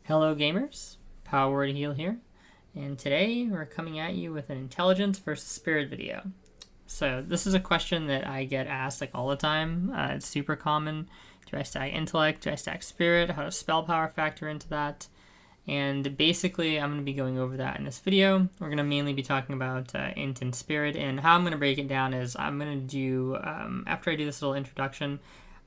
Hello gamers, Power to Heal here, and today we're coming at you with an intelligence versus spirit video. So this is a question that I get asked like all the time. It's super common. Do I stack intellect? Do I stack spirit? How does spell power factor into that? And basically I'm going to be going over that in this video. We're going to mainly be talking about int and spirit, and how I'm going to break it down is I'm going to do, after I do this little introduction,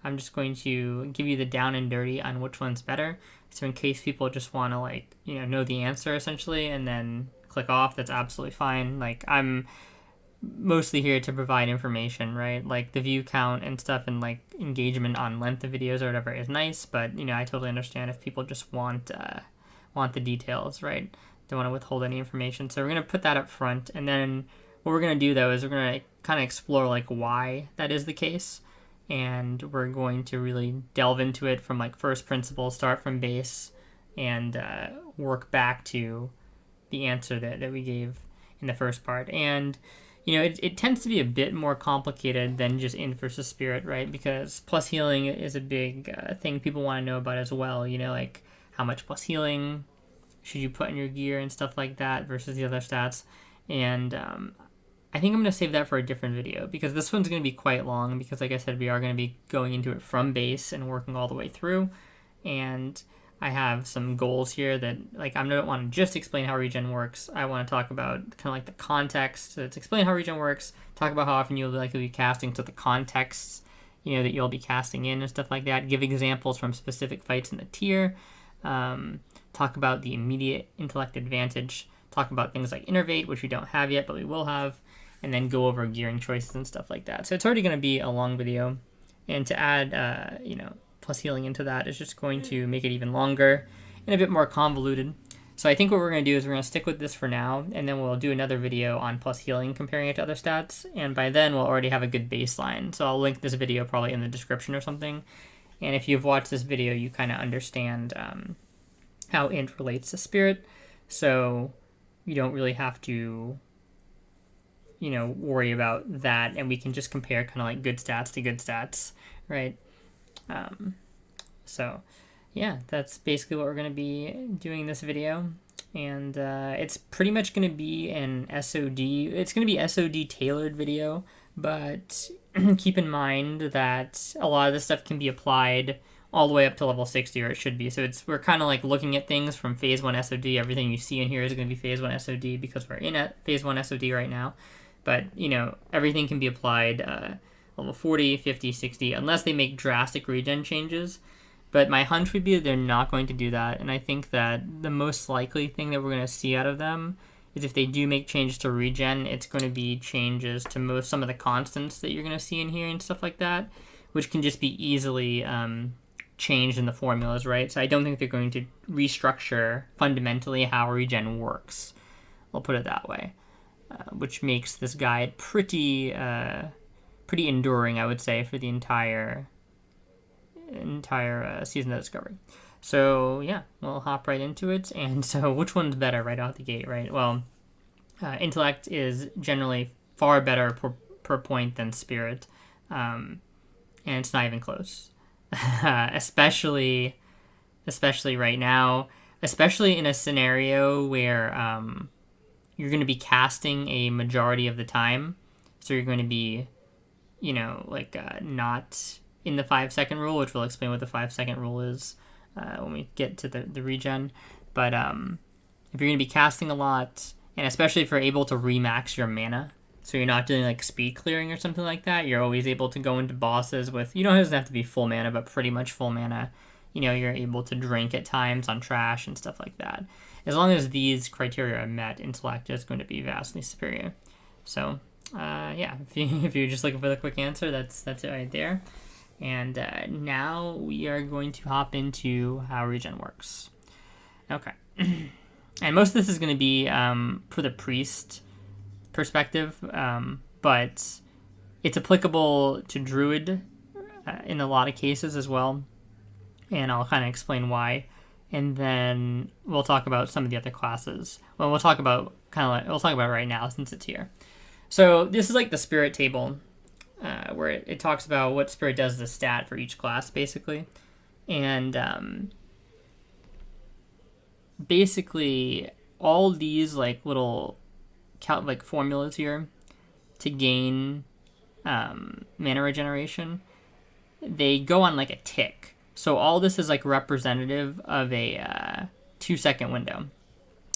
I'm just going to give you the down and dirty on which one's better. So in case people just want to know the answer essentially and then click off, that's absolutely fine. Like, I'm mostly here to provide information, right? Like the view count and stuff and like engagement on length of videos or whatever is nice, but I totally understand if people just want the details, right? Don't want to withhold any information. So we're going to put that up front, and then what we're going to do though is we're going to kind of explore like why that is the case. And we're going to really delve into it from like first principles, start from base, and work back to the answer that we gave in the first part. And it tends to be a bit more complicated than just int versus spirit, right? Because plus healing is a big thing people want to know about as well. Like how much plus healing should you put in your gear and stuff like that versus the other stats. And I think I'm going to save that for a different video, because this one's going to be quite long, because like I said, we are going to be going into it from base and working all the way through. And I have some goals here that, like, I don't want to just explain how Regen works. I want to talk about kind of like the context. So let's explain how Regen works, talk about how often you'll likely be casting, so the contexts, that you'll be casting in and stuff like that. Give examples from specific fights in the tier. Talk about the immediate intellect advantage. Talk about things like Innervate, which we don't have yet, but we will have. And then go over gearing choices and stuff like that. So it's already going to be a long video. And to add, plus healing into that is just going to make it even longer and a bit more convoluted. So I think what we're going to do is we're going to stick with this for now, and then we'll do another video on plus healing, comparing it to other stats. And by then, we'll already have a good baseline. So I'll link this video probably in the description or something. And if you've watched this video, you kind of understand how int relates to spirit. So you don't really have to worry about that, and we can just compare kind of like good stats to good stats, right? So yeah, that's basically what we're going to be doing in this video. And it's pretty much going to be an SOD. It's going to be SOD tailored video, but keep in mind that a lot of this stuff can be applied all the way up to level 60, or it should be. So we're kind of like looking at things from phase 1 SOD. Everything you see in here is going to be phase 1 SOD because we're in phase 1 SOD right now. But, everything can be applied level 40, 50, 60, unless they make drastic regen changes. But my hunch would be that they're not going to do that. And I think that the most likely thing that we're going to see out of them is if they do make changes to regen, it's going to be changes to some of the constants that you're going to see in here and stuff like that, which can just be easily changed in the formulas, right? So I don't think they're going to restructure fundamentally how regen works. I'll put it that way. Which makes this guide pretty enduring, I would say, for the entire season of Discovery. So yeah, we'll hop right into it. And so, which one's better right out the gate, right? Well, intellect is generally far better per point than spirit, and it's not even close. especially right now, especially in a scenario where you're going to be casting a majority of the time. So you're going to be, not in the 5-second rule, which we'll explain what the 5-second rule is when we get to the regen. But if you're going to be casting a lot, and especially if you're able to remax your mana, so you're not doing like speed clearing or something like that, you're always able to go into bosses with, it doesn't have to be full mana, but pretty much full mana. You're able to drink at times on trash and stuff like that. As long as these criteria are met, intellect is going to be vastly superior. So, yeah, if you're just looking for the quick answer, that's it right there. And now we are going to hop into how regen works. Okay. And most of this is going to be for the priest perspective, but it's applicable to druid in a lot of cases as well. And I'll kind of explain why. And then we'll talk about some of the other classes. Well, we'll talk about right now since it's here. So this is like the spirit table, where it talks about what spirit does as a stat for each class, basically. And basically all these like little like formulas here to gain mana regeneration, they go on like a tick. So all this is like representative of a 2-second window.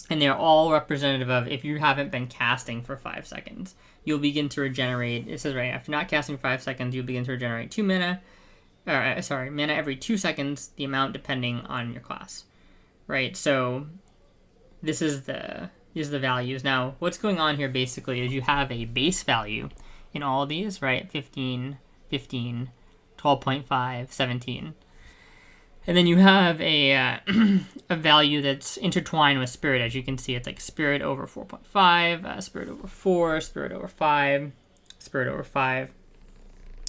And they're all representative of if you haven't been casting for 5 seconds. You'll begin to regenerate. It says right after not casting for 5 seconds, you'll begin to regenerate 2 mana. Mana every 2 seconds, the amount depending on your class. Right, so these are the values. Now, what's going on here basically is you have a base value in all of these, right? 15, 15, 12.5, 17. And then you have a value that's intertwined with spirit. As you can see, it's like spirit over 4.5, spirit over 4, spirit over 5, spirit over 5.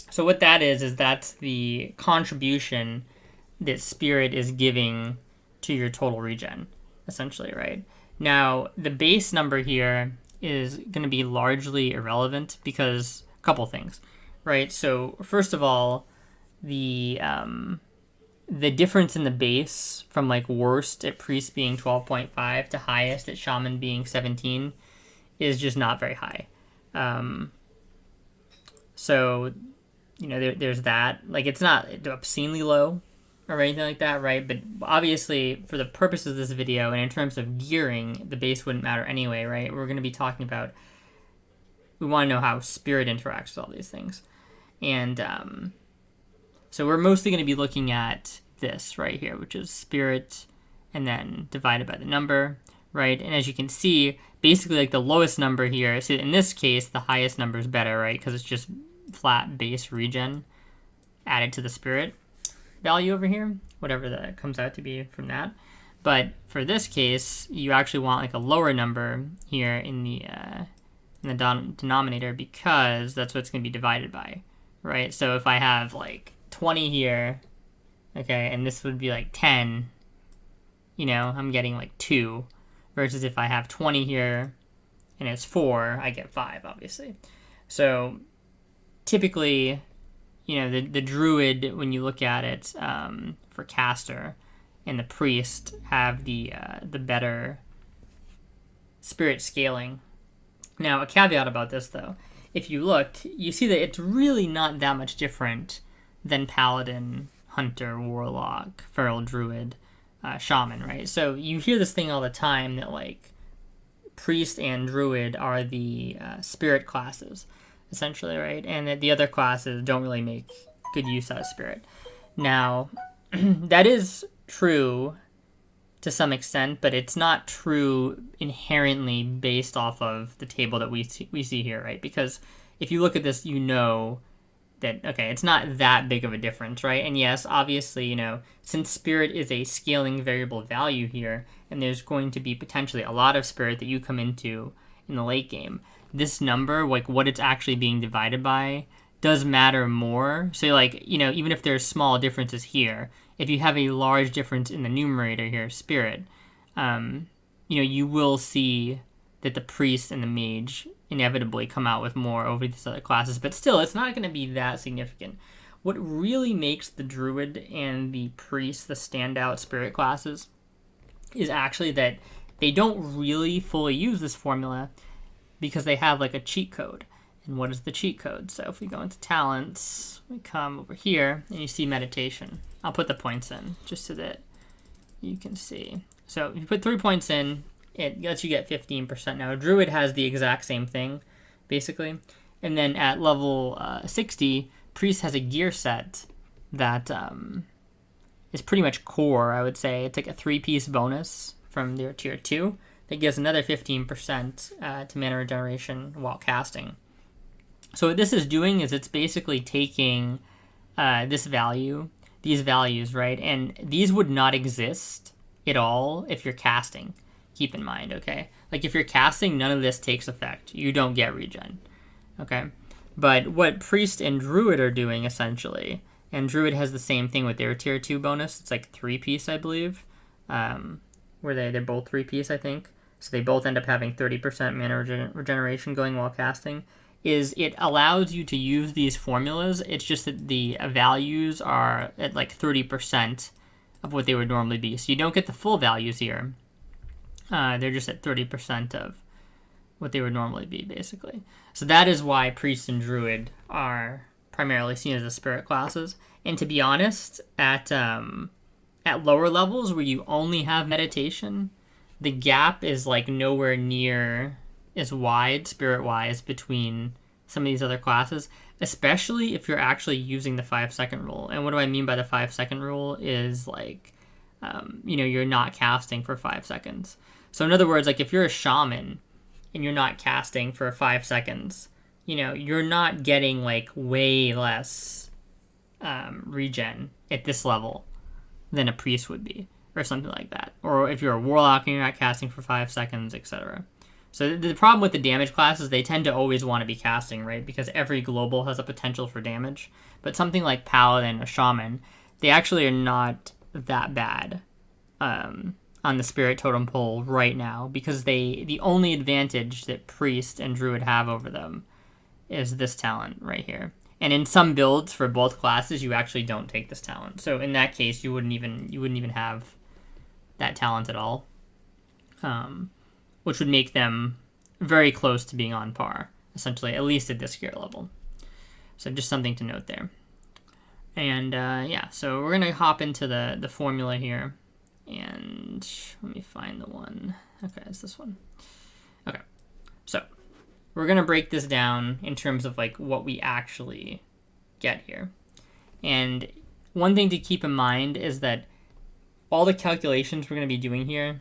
So what that is that's the contribution that spirit is giving to your total regen, essentially, right? Now, the base number here is going to be largely irrelevant because a couple things, right? So first of all, the difference in the base from like worst at priest being 12.5 to highest at shaman being 17 is just not very high. So, you know, there's that. Like, it's not obscenely low or anything like that, right? But obviously, for the purposes of this video and in terms of gearing, the base wouldn't matter anyway, right? We're going to be talking about, we want to know how spirit interacts with all these things. And so we're mostly going to be looking at this right here, which is spirit and then divided by the number, right? And as you can see, basically like the lowest number here, so in this case, the highest number is better, right? Because it's just flat base regen added to the spirit value over here, whatever that comes out to be from that. But for this case, you actually want like a lower number here in the denominator because that's what it's going to be divided by, right? So if I have like 20 here, okay, and this would be like 10, you know, I'm getting like 2, versus if I have 20 here and it's 4, I get 5, obviously. So typically, you know, the druid, when you look at it for caster, and the priest have the better spirit scaling. Now, a caveat about this, though. If you look, you see that it's really not that much different than paladin, hunter, warlock, feral druid, shaman, right? So you hear this thing all the time that, like, priest and druid are the spirit classes, essentially, right? And that the other classes don't really make good use out of spirit. Now, that is true to some extent, but it's not true inherently based off of the table that we see here, right? Because if you look at this, you know that, okay, it's not that big of a difference, right? And yes, obviously, you know, since spirit is a scaling variable value here, and there's going to be potentially a lot of spirit that you come into in the late game, this number, like what it's actually being divided by, does matter more. So, like, you know, even if there's small differences here, if you have a large difference in the numerator here, spirit, you know, you will see that the priest and the mage inevitably come out with more over these other classes, but still, it's not going to be that significant. What really makes the druid and the priest the standout spirit classes is actually that they don't really fully use this formula because they have like a cheat code. And what is the cheat code? So if we go into talents, we come over here and you see meditation. I'll put the points in just so that you can see. So if you put 3 points in, it lets you get 15%. Now, a druid has the exact same thing, basically. And then at level 60, priest has a gear set that is pretty much core, I would say. It's like a 3-piece bonus from their tier 2 that gives another 15% to mana regeneration while casting. So what this is doing is it's basically taking these values, right? And these would not exist at all if you're casting. Keep in mind, okay? Like, if you're casting, none of this takes effect. You don't get regen, okay? But what priest and druid are doing, essentially, and druid has the same thing with their tier 2 bonus. It's like 3-piece, I believe, where they're both 3-piece, I think. So they both end up having 30% mana regeneration going while casting. Is it allows you to use these formulas. It's just that the values are at like 30% of what they would normally be. So you don't get the full values here. They're just at 30% of what they would normally be, basically. So that is why Priest and Druid are primarily seen as the spirit classes. And to be honest, at lower levels where you only have meditation, the gap is like nowhere near as wide, spirit-wise, between some of these other classes, especially if you're actually using the 5-second rule. And what do I mean by the 5-second rule is like, you're not casting for 5 seconds. So in other words, like if you're a shaman and you're not casting for 5 seconds, you're not getting like way less regen at this level than a priest would be, or something like that. Or if you're a warlock and you're not casting for 5 seconds, etc. So the problem with the damage classes, they tend to always want to be casting, right? Because every global has a potential for damage. But something like Paladin or Shaman, they actually are not that bad on the Spirit Totem Pole right now, because the only advantage that Priest and Druid have over them is this talent right here. And in some builds for both classes, you actually don't take this talent. So in that case, you wouldn't even have that talent at all, which would make them very close to being on par, essentially, at least at this gear level. So just something to note there. And so we're gonna hop into the formula here, and let me find the one. Okay, it's this one. Okay, so we're gonna break this down in terms of like what we actually get here. And one thing to keep in mind is that all the calculations we're gonna be doing here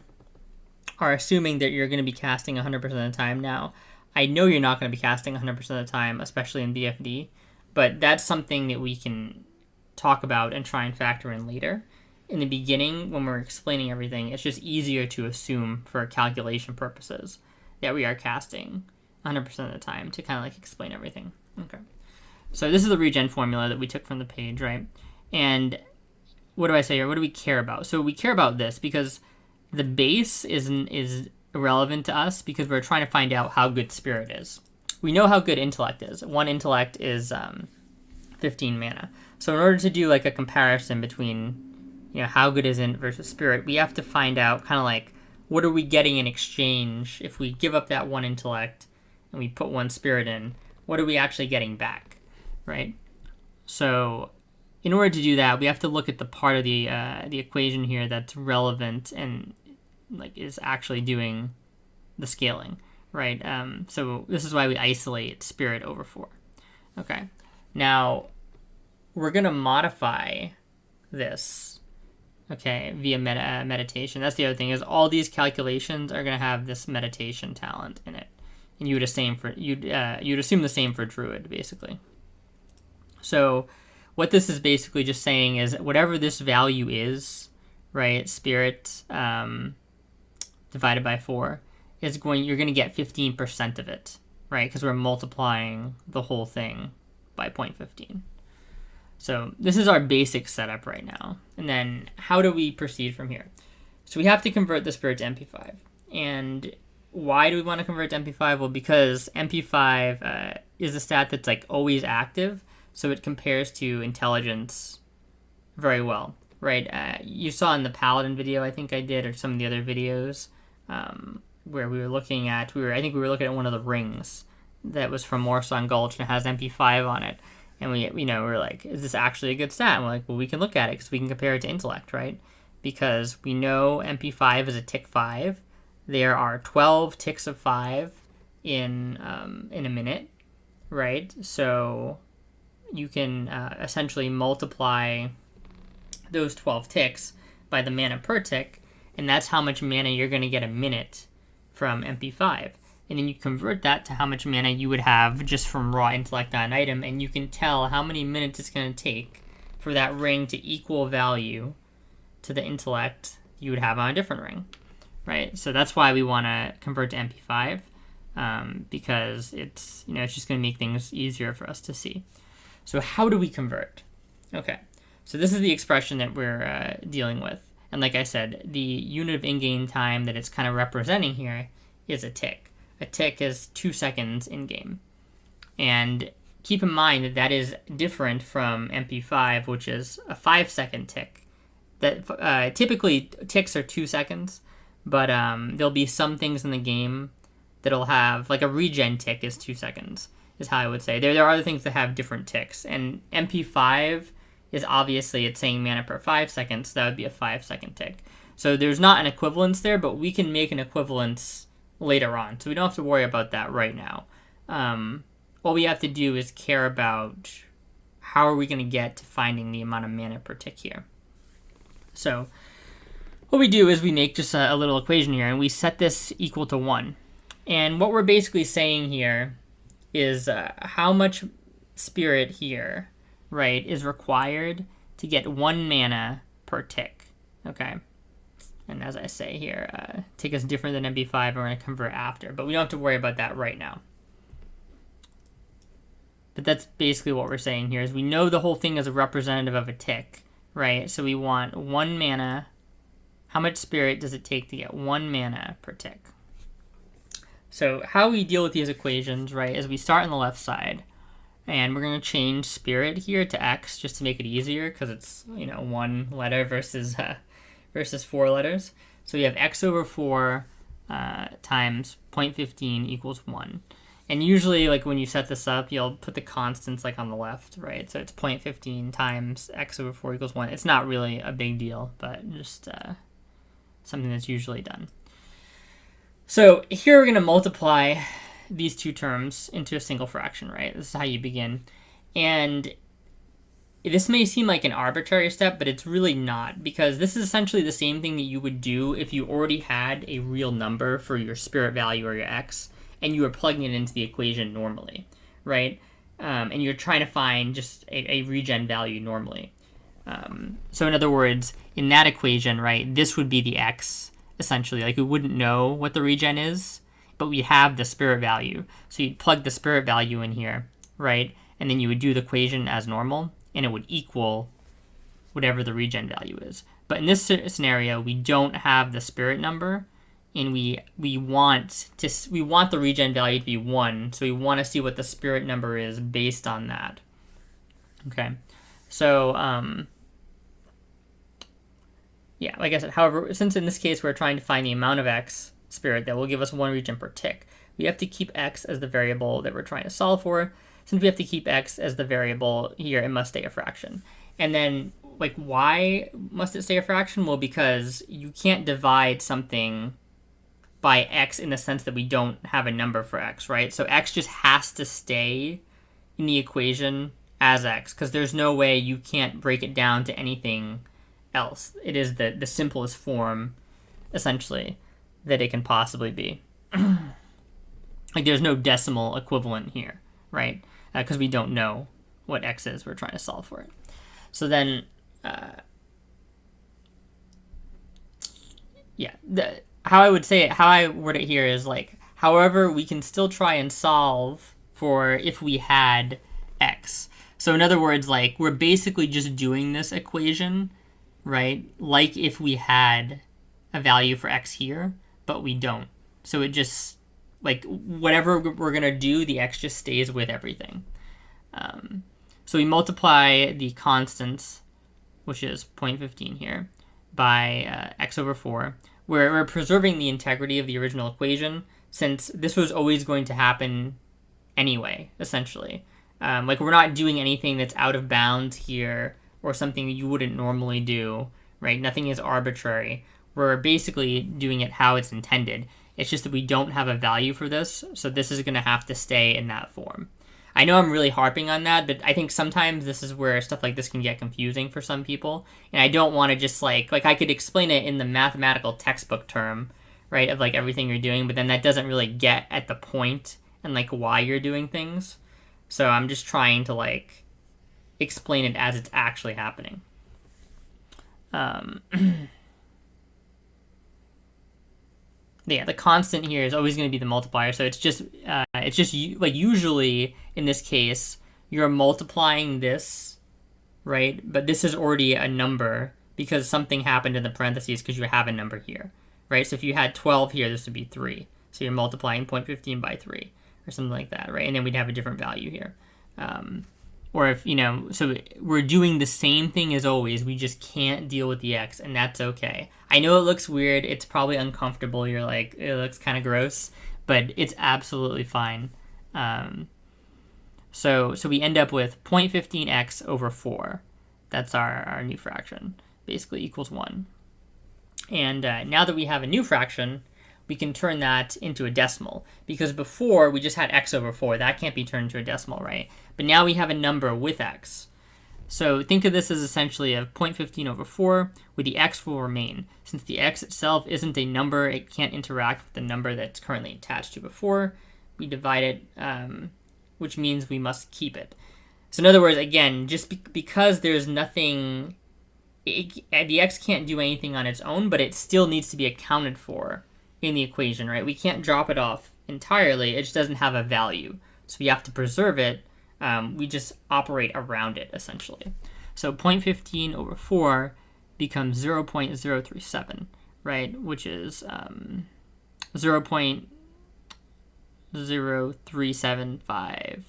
are assuming that you're gonna be casting 100% of the time. Now, I know you're not gonna be casting 100% of the time, especially in BFD, but that's something that we can talk about and try and factor in later. In the beginning, when we're explaining everything, it's just easier to assume for calculation purposes that we are casting 100% of the time to kind of like explain everything. Okay. So this is the regen formula that we took from the page, right? And what do I say here? What do we care about? So we care about this because the base is irrelevant to us because we're trying to find out how good spirit is. We know how good intellect is. 1 intellect is 15 mana. So in order to do like a comparison between how good is int versus spirit, we have to find out kind of like what are we getting in exchange if we give up that 1 intellect and we put 1 spirit in. What are we actually getting back, right? So in order to do that, we have to look at the part of the equation here that's relevant and like is actually doing the scaling, right? So this is why we isolate spirit over 4. Okay, now we're gonna modify this, okay, via meditation. That's the other thing, is all these calculations are gonna have this meditation talent in it, and you'd assume the same for Druid, basically. So what this is basically just saying is whatever this value is, right, spirit divided by 4 is you're going to get 15% of it, right? Because we're multiplying the whole thing by 0.15. So this is our basic setup right now. And then how do we proceed from here? So we have to convert the spirit to MP5. And why do we want to convert to MP5? Well, because MP5 is a stat that's like always active. So it compares to intelligence very well, right? You saw in the Paladin video I think I did, or some of the other videos, where we were looking at, I think we were looking at one of the rings that was from Morsong Gulch and it has MP5 on it. And we're like, is this actually a good stat? And we're like, well, we can look at it because we can compare it to intellect, right? Because we know MP5 is a tick 5. There are 12 ticks of 5 in a minute, right? So you can essentially multiply those 12 ticks by the mana per tick, and that's how much mana you're going to get a minute from MP5. And then you convert that to how much mana you would have just from raw intellect on an item, and you can tell how many minutes it's going to take for that ring to equal value to the intellect you would have on a different ring, right? So that's why we want to convert to MP5, because it's just going to make things easier for us to see. So how do we convert? Okay, so this is the expression that we're dealing with. And like I said, the unit of in-game time that it's kind of representing here is a tick. A tick is 2 seconds in-game. And keep in mind that is different from MP5, which is a 5-second tick. That typically ticks are 2 seconds, but there'll be some things in the game that'll have, like a regen tick is 2 seconds, is how I would say. There are other things that have different ticks, and MP5 is obviously, it's saying mana per 5 seconds, so that would be a 5-second tick. So there's not an equivalence there, but we can make an equivalence later on, so we don't have to worry about that right now. All we have to do is care about how are we going to get to finding the amount of mana per tick here. So what we do is we make just a little equation here, and we set this equal to 1. And what we're basically saying here is how much spirit here, right, is required to get 1 mana per tick, okay? And as I say here, tick is different than MP5, and we're going to convert after, but we don't have to worry about that right now. But that's basically what we're saying here, is we know the whole thing is a representative of a tick, right? So we want 1 mana. How much spirit does it take to get 1 mana per tick? So how we deal with these equations, right, is we start on the left side, and we're going to change spirit here to x just to make it easier, because it's, 1 letter versus 4 letters. So we have x over 4 times 0.15 equals 1. And usually, like, when you set this up, you'll put the constants, like, on the left, right? So it's 0.15 times x over 4 equals 1. It's not really a big deal, but just something that's usually done. So here we're going to multiply these two terms into a single fraction, right? This is how you begin. And this may seem like an arbitrary step, but it's really not, because this is essentially the same thing that you would do if you already had a real number for your spirit value or your x, and you were plugging it into the equation normally, right? And you're trying to find just a regen value normally. So in other words, in that equation, right, this would be the x, essentially. Like, we wouldn't know what the regen is, but we have the spirit value. So you'd plug the spirit value in here, right? And then you would do the equation as normal, and it would equal whatever the regen value is. But in this scenario, we don't have the spirit number, and we want the regen value to be 1, so we want to see what the spirit number is based on that. Okay, so yeah, like I said, however, since in this case we're trying to find the amount of x spirit that will give us 1 regen per tick, we have to keep x as the variable that we're trying to solve for. Since we have to keep x as the variable here, it must stay a fraction. And then, like, why must it stay a fraction? Well, because you can't divide something by x in the sense that we don't have a number for x, right? So x just has to stay in the equation as x, because there's no way you can't break it down to anything else. It is the simplest form, essentially, that it can possibly be. Like, there's no decimal equivalent here, right? Because we don't know what x is. We're trying to solve for it. So then, how I would say it, how I word it here is like, however, we can still try and solve for if we had x. So in other words, like, we're basically just doing this equation, right? Like if we had a value for x here, but we don't. So it just, like, whatever we're going to do, the x just stays with everything. So we multiply the constants, which is 0.15 here, by x over 4. We're preserving the integrity of the original equation, since this was always going to happen anyway, essentially. Like, we're not doing anything that's out of bounds here, or something you wouldn't normally do, right? Nothing is arbitrary. We're basically doing it how it's intended. It's just that we don't have a value for this, so this is going to have to stay in that form. I know I'm really harping on that, but I think sometimes this is where stuff like this can get confusing for some people, and I don't want to just, like I could explain it in the mathematical textbook term, right, of, like, everything you're doing, but then that doesn't really get at the point and, like, why you're doing things. So I'm just trying to, like, explain it as it's actually happening. Yeah, the constant here is always going to be the multiplier, so it's just like, usually in this case you're multiplying this, right? But this is already a number because something happened in the parentheses because you have a number here, right? So if you had 12 here, this would be 3. So you're multiplying 0.15 by 3 or something like that, right? And then we'd have a different value here. or if, so we're doing the same thing as always, we just can't deal with the X, and that's okay. I know it looks weird, it's probably uncomfortable, you're like, it looks kind of gross, but it's absolutely fine. So we end up with 0.15x over 4. That's our new fraction, basically equals 1. And now that we have a new fraction, we can turn that into a decimal, because before we just had x over 4. That can't be turned into a decimal, right? But now we have a number with x. So think of this as essentially a 0.15 over 4, where the x will remain. Since the x itself isn't a number, it can't interact with the number that's currently attached to before. We divide it, which means we must keep it. So in other words, again, just because there's nothing, the x can't do anything on its own, but it still needs to be accounted for in the equation, right? We can't drop it off entirely. It just doesn't have a value. So we have to preserve it. We just operate around it, essentially. So 0.15 over 4 becomes 0.037, right? Which is 0.0375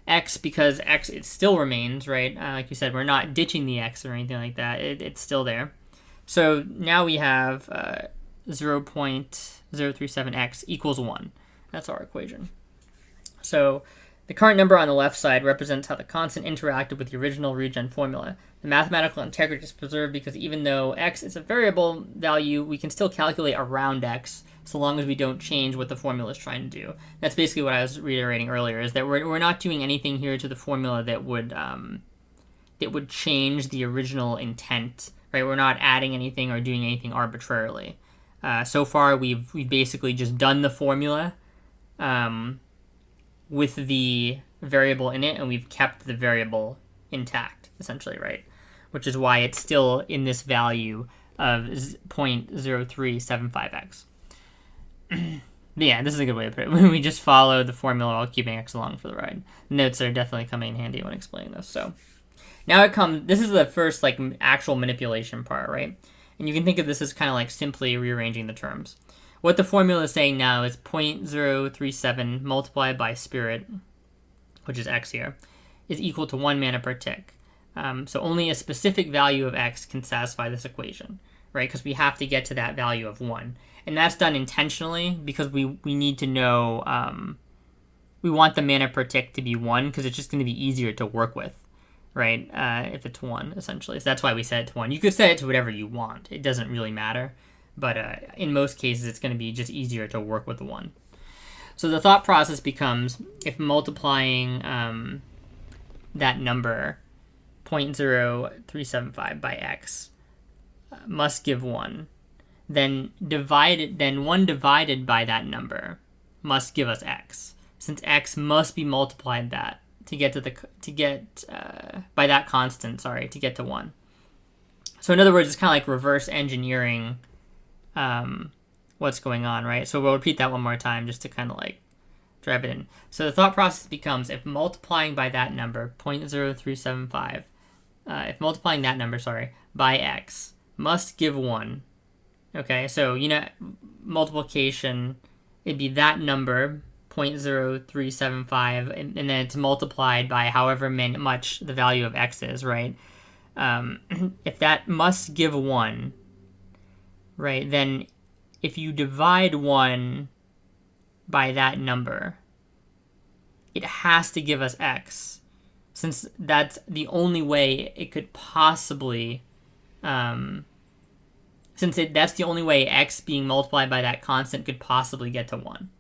x, because x, it still remains, right? Like you said, we're not ditching the x or anything like that. It's still there. So now we have 0.037x equals 1. That's our equation. So the current number on the left side represents how the constant interacted with the original regen formula. The mathematical integrity is preserved because even though x is a variable value, we can still calculate around x so long as we don't change what the formula is trying to do. That's basically what I was reiterating earlier, is that we're not doing anything here to the formula that would change the original intent, right? We're not adding anything or doing anything arbitrarily. So far, we've basically just done the formula with the variable in it, and we've kept the variable intact, essentially, right? Which is why it's still in this value of 0.0375x. Yeah, this is a good way to put it. We just follow the formula while keeping x along for the ride. Notes are definitely coming in handy when explaining this. So now this is the first actual manipulation part, right? And you can think of this as kind of like simply rearranging the terms. What the formula is saying now is 0.037 multiplied by spirit, which is x here, is equal to 1 mana per tick. So only a specific value of x can satisfy this equation, right? Because we have to get to that value of 1. And that's done intentionally because we need to know, we want the mana per tick to be 1 because it's just going to be easier to work with, right? If it's 1, essentially. So that's why we set it to 1. You could set it to whatever you want. It doesn't really matter. But in most cases, it's going to be just easier to work with the 1. So the thought process becomes, if multiplying that number, 0.0375 by x, must give 1, then 1 divided by that number must give us x, since x must be multiplied that to get by that constant, to get to 1. So in other words, it's kind of like reverse engineering what's going on, right? So we'll repeat that one more time just to kind of drive it in. So the thought process becomes, if multiplying by that number, 0.0375, if multiplying that number, by x must give 1, okay? So, multiplication, it'd be that number, 0.0375, and then it's multiplied by however much the value of x is, right? If that must give 1, right, then if you divide 1 by that number, it has to give us x, since that's the only way it could possibly, that's the only way x being multiplied by that constant could possibly get to 1.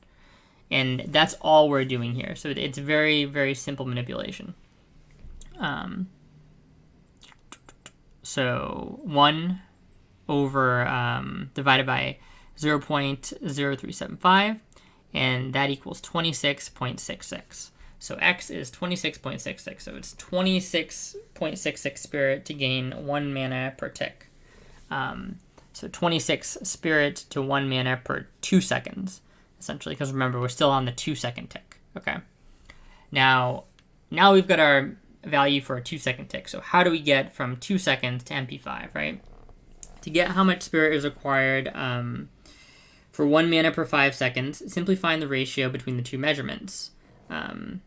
And that's all we're doing here. So it's very, very simple manipulation. So 1 over divided by 0.0375, and that equals 26.66. So x is 26.66, so it's 26.66 spirit to gain 1 mana per tick. So 26 spirit to 1 mana per 2 seconds, essentially, because remember, we're still on the 2-second tick. Okay. Now we've got our value for a 2-second tick. So how do we get from 2 seconds to MP5, right? To get how much spirit is required for 1 mana per 5 seconds, simply find the ratio between the two measurements. And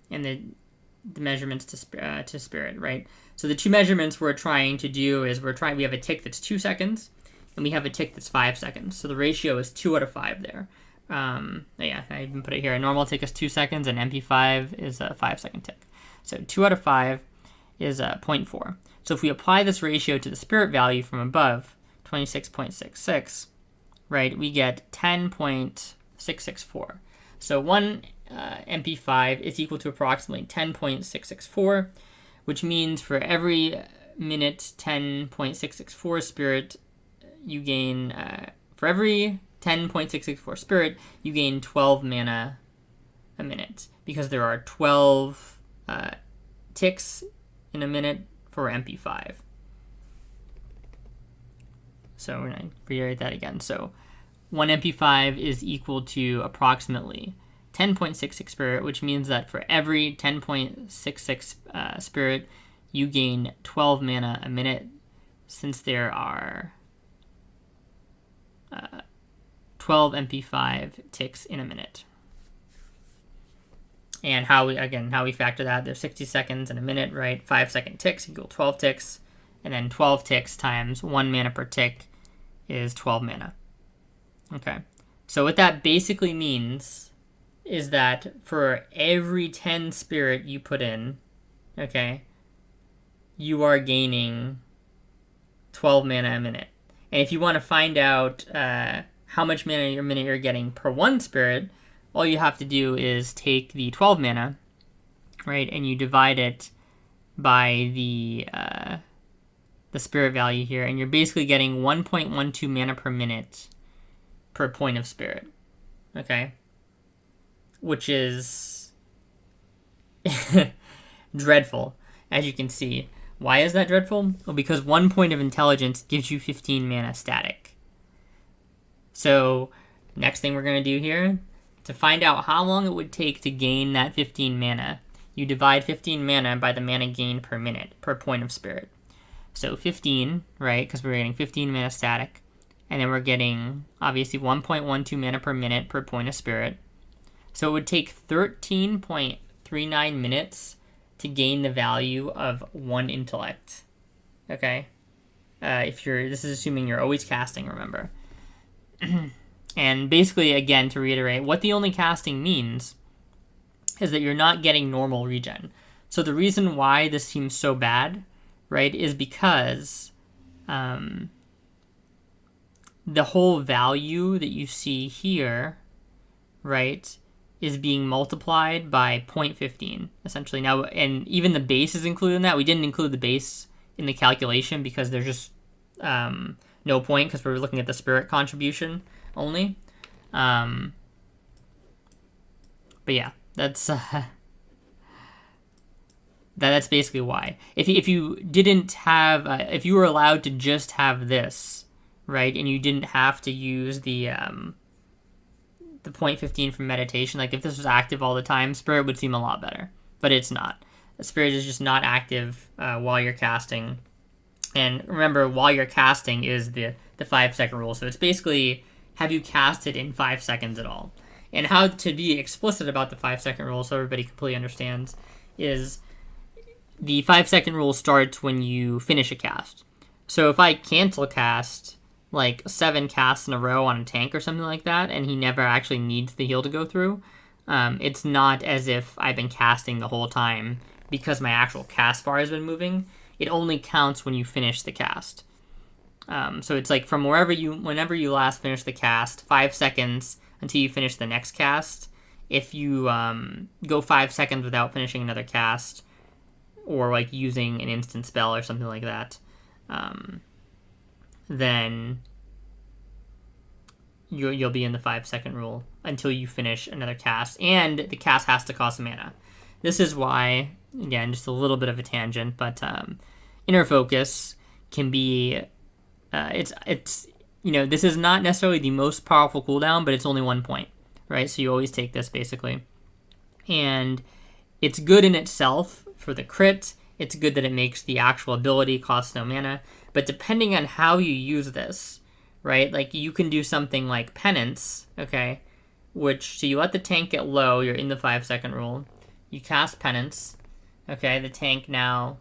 the measurements to spirit, right? So the two measurements we're trying to do is we have a tick that's 2 seconds, and we have a tick that's 5 seconds. So the ratio is 2 out of 5 there. Yeah, I even put it here. A normal tick is 2 seconds, and MP5 is a 5-second tick. So 2 out of 5 is 0.4. So if we apply this ratio to the spirit value from above, 26.66, right, we get 10.664. So 1 MP5 is equal to approximately 10.664, which means for every minute 10.664 spirit, you gain, for every 10.664 spirit, you gain 12 mana a minute, because there are 12 ticks in a minute for MP5. So we're going to reiterate that again. So 1 MP5 is equal to approximately 10.66 spirit, which means that for every 10.66 spirit, you gain 12 mana a minute, since there are 12 MP5 ticks in a minute. And how we factor that, there's 60 seconds in a minute, right? 5-second ticks equal 12 ticks, and then 12 ticks times 1 mana per tick is 12 mana. Okay, so what that basically means is that for every 10 spirit you put in, okay, you are gaining 12 mana a minute. And if you want to find out how much mana a minute you're getting per 1 spirit, all you have to do is take the 12 mana, right, and you divide it by the spirit value here, and you're basically getting 1.12 mana per minute per point of spirit, okay? Which is dreadful, as you can see. Why is that dreadful? Well, because 1 point of intelligence gives you 15 mana static. So, next thing we're going to do here, to find out how long it would take to gain that 15 mana, you divide 15 mana by the mana gain per minute, per point of spirit. So 15, right, because we're getting 15 mana static, and then we're getting, obviously, 1.12 mana per minute per point of spirit. So it would take 13.39 minutes to gain the value of 1 intellect, okay? This is assuming you're always casting, remember. And basically, again, to reiterate, what the only casting means is that you're not getting normal regen. So the reason why this seems so bad, right, is because the whole value that you see here, right, is being multiplied by 0.15, essentially. Now, and even the base is included in that. We didn't include the base in the calculation because there's just no point, because we're looking at the spirit contribution only. But yeah, that's that's basically why. If you didn't have, if you were allowed to just have this, right, and you didn't have to use the 0.15 from meditation, like if this was active all the time, spirit would seem a lot better. But it's not. The spirit is just not active while you're casting. And remember, while you're casting is the 5-second rule. So it's basically, have you casted in 5 seconds at all? And how to be explicit about the 5-second rule so everybody completely understands is the 5-second rule starts when you finish a cast. So if I cancel cast like 7 casts in a row on a tank or something like that, and he never actually needs the heal to go through, it's not as if I've been casting the whole time because my actual cast bar has been moving. It only counts when you finish the cast. So it's like from whenever you last finish the cast, 5 seconds until you finish the next cast. If you go 5 seconds without finishing another cast, or like using an instant spell or something like that, then you'll be in the 5-second rule until you finish another cast, and the cast has to cost mana. This is why, again, just a little bit of a tangent, but inner focus can be it's this is not necessarily the most powerful cooldown, but it's only 1 point, right? So you always take this basically, and it's good in itself for the crit. It's good that it makes the actual ability cost no mana, but depending on how you use this, right? Like you can do something like penance, okay? So you let the tank get low, you're in the 5-second rule, you cast penance, Okay, the tank now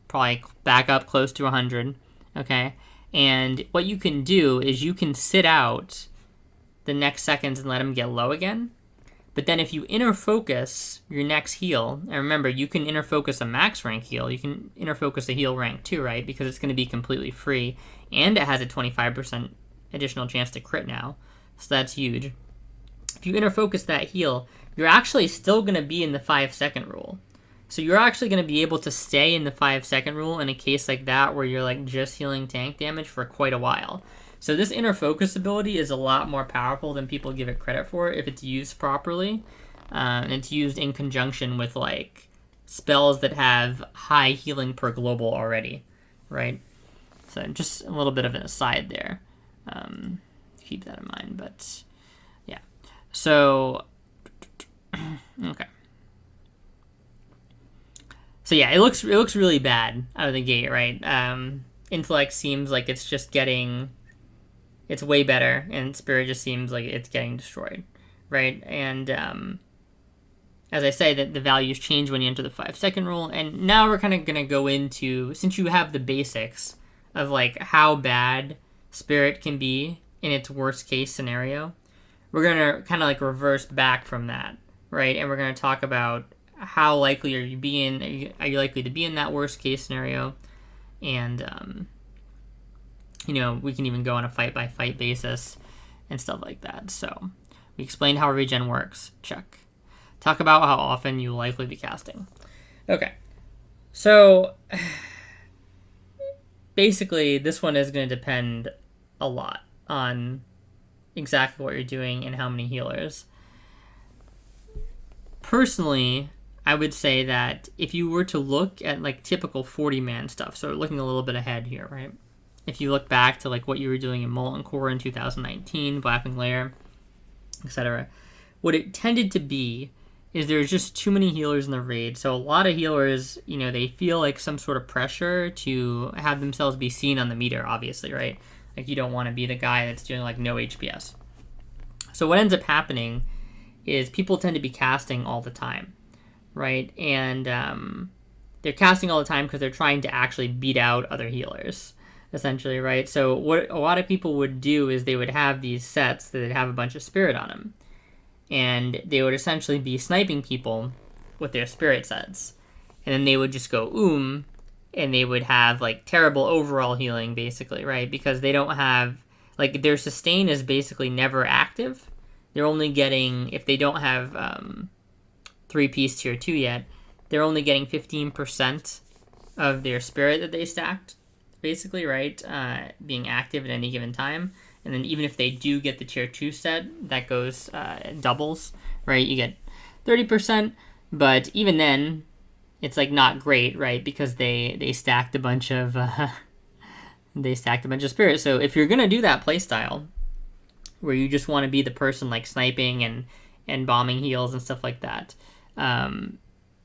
probably back up close to 100. Okay, and what you can do is you can sit out the next seconds and let him get low again. But then if you inner focus your next heal, and remember, you can inner focus a max rank heal, you can inner focus a heal rank too, right? Because it's going to be completely free, and it has a 25% additional chance to crit now, so that's huge. If you inner focus that heal, you're actually still going to be in the 5-second rule. So you're actually going to be able to stay in the 5-second rule in a case like that where you're like just healing tank damage for quite a while. So this inner focus ability is a lot more powerful than people give it credit for if it's used properly. And it's used in conjunction with like spells that have high healing per global already, right? So just a little bit of an aside there. Keep that in mind, but yeah. So, okay. So yeah, it looks really bad out of the gate, right? Intellect seems like it's just getting... It's way better, and Spirit just seems like it's getting destroyed, right? And as I say, that the values change when you enter the 5-second rule, and now we're kind of going to go into, since you have the basics of like how bad Spirit can be in its worst case scenario, we're going to kind of like reverse back from that, right? And we're going to talk about how likely are you likely to be in that worst case scenario, and you know, we can even go on a fight-by-fight basis and stuff like that. So we explained how Regen works. Check. Talk about how often you'll likely be casting. Okay. So basically, this one is going to depend a lot on exactly what you're doing and how many healers. Personally, I would say that if you were to look at like typical 40-man stuff, so looking a little bit ahead here, right? If you look back to like what you were doing in Molten Core in 2019, Blackwing Lair, etc., what it tended to be is there's just too many healers in the raid. So a lot of healers, you know, they feel like some sort of pressure to have themselves be seen on the meter, obviously, right? Like you don't want to be the guy that's doing like no HPS. So what ends up happening is people tend to be casting all the time, right? And they're casting all the time because they're trying to actually beat out other healers, essentially, right? So what a lot of people would do is they would have these sets that would have a bunch of Spirit on them. And they would essentially be sniping people with their Spirit sets. And then they would just go and they would have like terrible overall healing, basically, right? Because they don't have, like, their sustain is basically never active. They're only getting, if they don't have 3-piece tier 2 yet, they're only getting 15% of their Spirit that they stacked, basically, right? Being active at any given time. And then even if they do get the tier 2 set, that goes doubles, right? You get 30%, but even then, it's like not great, right? Because they stacked a bunch of Spirit. So if you're gonna do that playstyle, where you just want to be the person like sniping and bombing heals and stuff like that,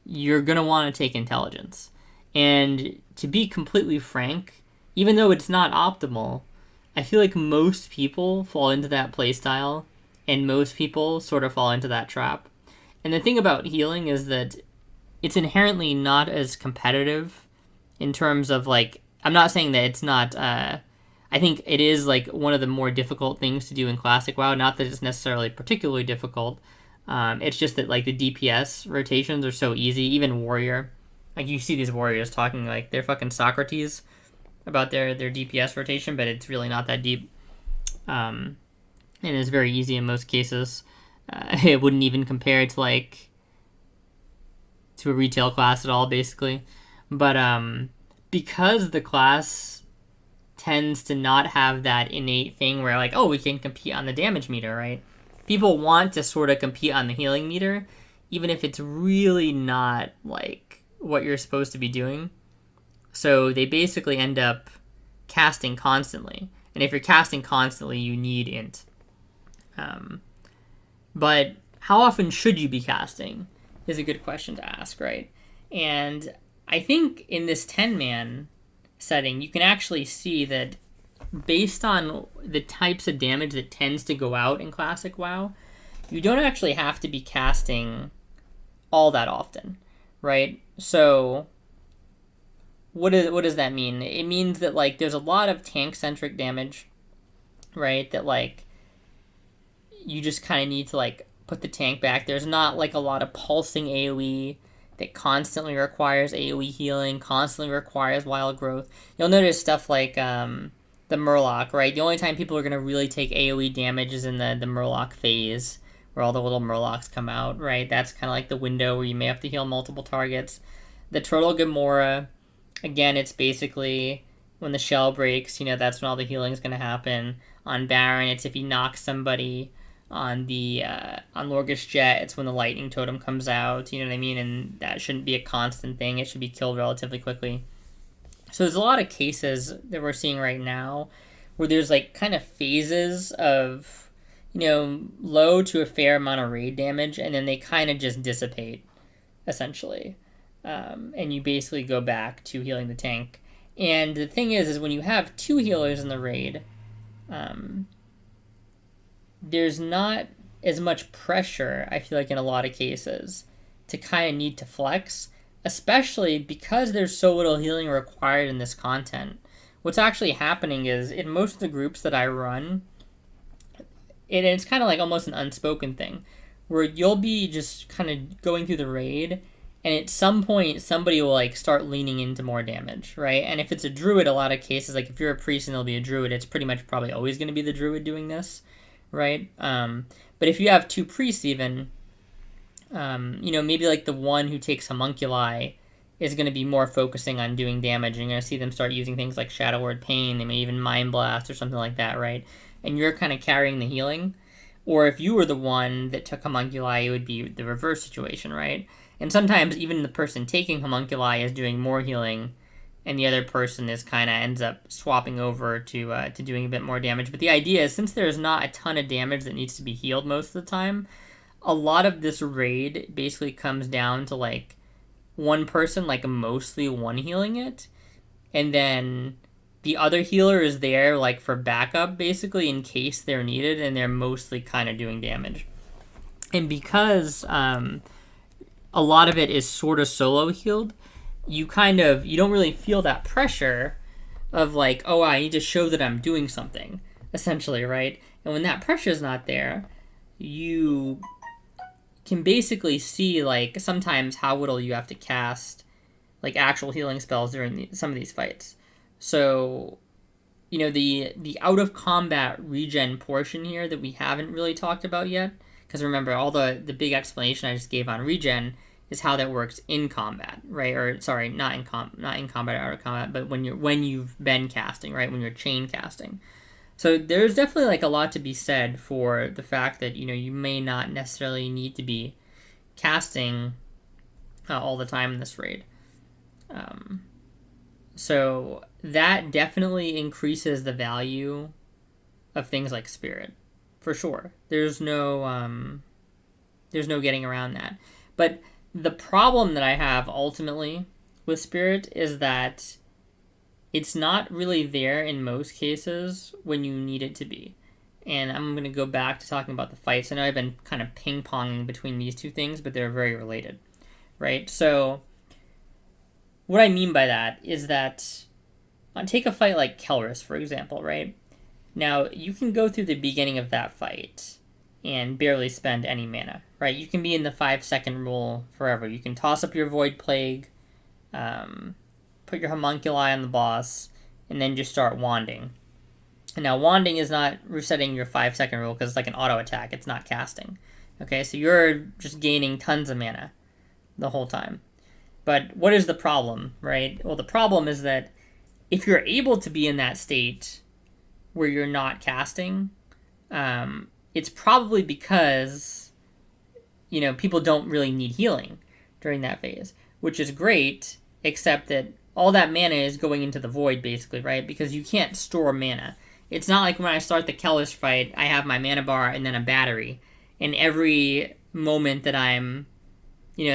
you're gonna want to take intelligence. And to be completely frank, even though it's not optimal, I feel like most people fall into that playstyle, and most people sort of fall into that trap. And the thing about healing is that it's inherently not as competitive in terms of, like, I'm not saying that it's not, I think it is, like, one of the more difficult things to do in Classic WoW. Not that it's necessarily particularly difficult. It's just that, like, the DPS rotations are so easy. Even Warrior, like, you see these Warriors talking like they're fucking Socrates about their DPS rotation, but it's really not that deep. And it's very easy in most cases. It wouldn't even compare to, like, to a retail class at all, basically. But because the class tends to not have that innate thing where, like, oh, we can compete on the damage meter, right? People want to sort of compete on the healing meter, even if it's really not, like, what you're supposed to be doing. So they basically end up casting constantly. And if you're casting constantly, you need int. But how often should you be casting is a good question to ask, right? And I think in this 10-man setting, you can actually see that based on the types of damage that tends to go out in Classic WoW, you don't actually have to be casting all that often, right? So what does that mean? It means that like there's a lot of tank centric damage, right? That like you just kind of need to like put the tank back. There's not like a lot of pulsing AoE that constantly requires AoE healing, constantly requires wild growth. You'll notice stuff like the Murloc, right? The only time people are going to really take AoE damage is in the Murloc phase, where all the little Murlocs come out, right? That's kind of like the window where you may have to heal multiple targets. The Turtle Gamora, again, it's basically when the shell breaks, that's when all the healing is going to happen. On Baron, it's if he knocks somebody. On Lorgus Jet, it's when the lightning totem comes out, you know what I mean? And that shouldn't be a constant thing. It should be killed relatively quickly. So there's a lot of cases that we're seeing right now where there's like kind of phases of, low to a fair amount of raid damage, and then they kind of just dissipate, essentially. And you basically go back to healing the tank. And the thing is when you have two healers in the raid, there's not as much pressure, I feel like, in a lot of cases to kind of need to flex, especially because there's so little healing required in this content. What's actually happening is, in most of the groups that I run, and it's kind of like almost an unspoken thing, where you'll be just kind of going through the raid, and at some point somebody will like start leaning into more damage, right? And if it's a druid, a lot of cases, like if you're a priest and there'll be a druid, it's pretty much probably always going to be the druid doing this, right? But if you have two priests even, maybe like the one who takes homunculi is going to be more focusing on doing damage. You're going to see them start using things like Shadow Word Pain, they may even Mind Blast or something like that, right? And you're kind of carrying the healing. Or if you were the one that took homunculi, it would be the reverse situation, right? And sometimes even the person taking homunculi is doing more healing, and the other person is kind of ends up swapping over to doing a bit more damage. But the idea is, since there's not a ton of damage that needs to be healed most of the time, a lot of this raid basically comes down to like one person like mostly one healing it, and then the other healer is there like for backup basically in case they're needed, and they're mostly kind of doing damage. And because a lot of it is sort of solo healed, you don't really feel that pressure of like, oh, I need to show that I'm doing something, essentially, right? And when that pressure is not there, you can basically see like sometimes how little you have to cast like actual healing spells during some of these fights. So, the out of combat regen portion here that we haven't really talked about yet, because remember, all the big explanation I just gave on regen is how that works in combat, right? Or sorry, not in combat, out of combat, but when you've been casting, right? When you're chain casting. So there's definitely like a lot to be said for the fact that you may not necessarily need to be casting all the time in this raid. So that definitely increases the value of things like Spirit, for sure. There's no getting around that. But the problem that I have ultimately with Spirit is that it's not really there in most cases when you need it to be. And I'm going to go back to talking about the fights. I know I've been kind of ping-ponging between these two things, but they're very related, right? So what I mean by that is that take a fight like Kelris, for example, right? Now, you can go through the beginning of that fight and barely spend any mana, right? You can be in the 5-second rule forever. You can toss up your Void Plague, put your homunculi on the boss, and then just start wanding. And now, wanding is not resetting your 5-second rule because it's like an auto attack. It's not casting. Okay, so you're just gaining tons of mana the whole time. But what is the problem, right? Well, the problem is that if you're able to be in that state where you're not casting, it's probably because, people don't really need healing during that phase, which is great, except that all that mana is going into the void, basically, right? Because you can't store mana. It's not like when I start the Kellis fight, I have my mana bar and then a battery. And every moment that I'm,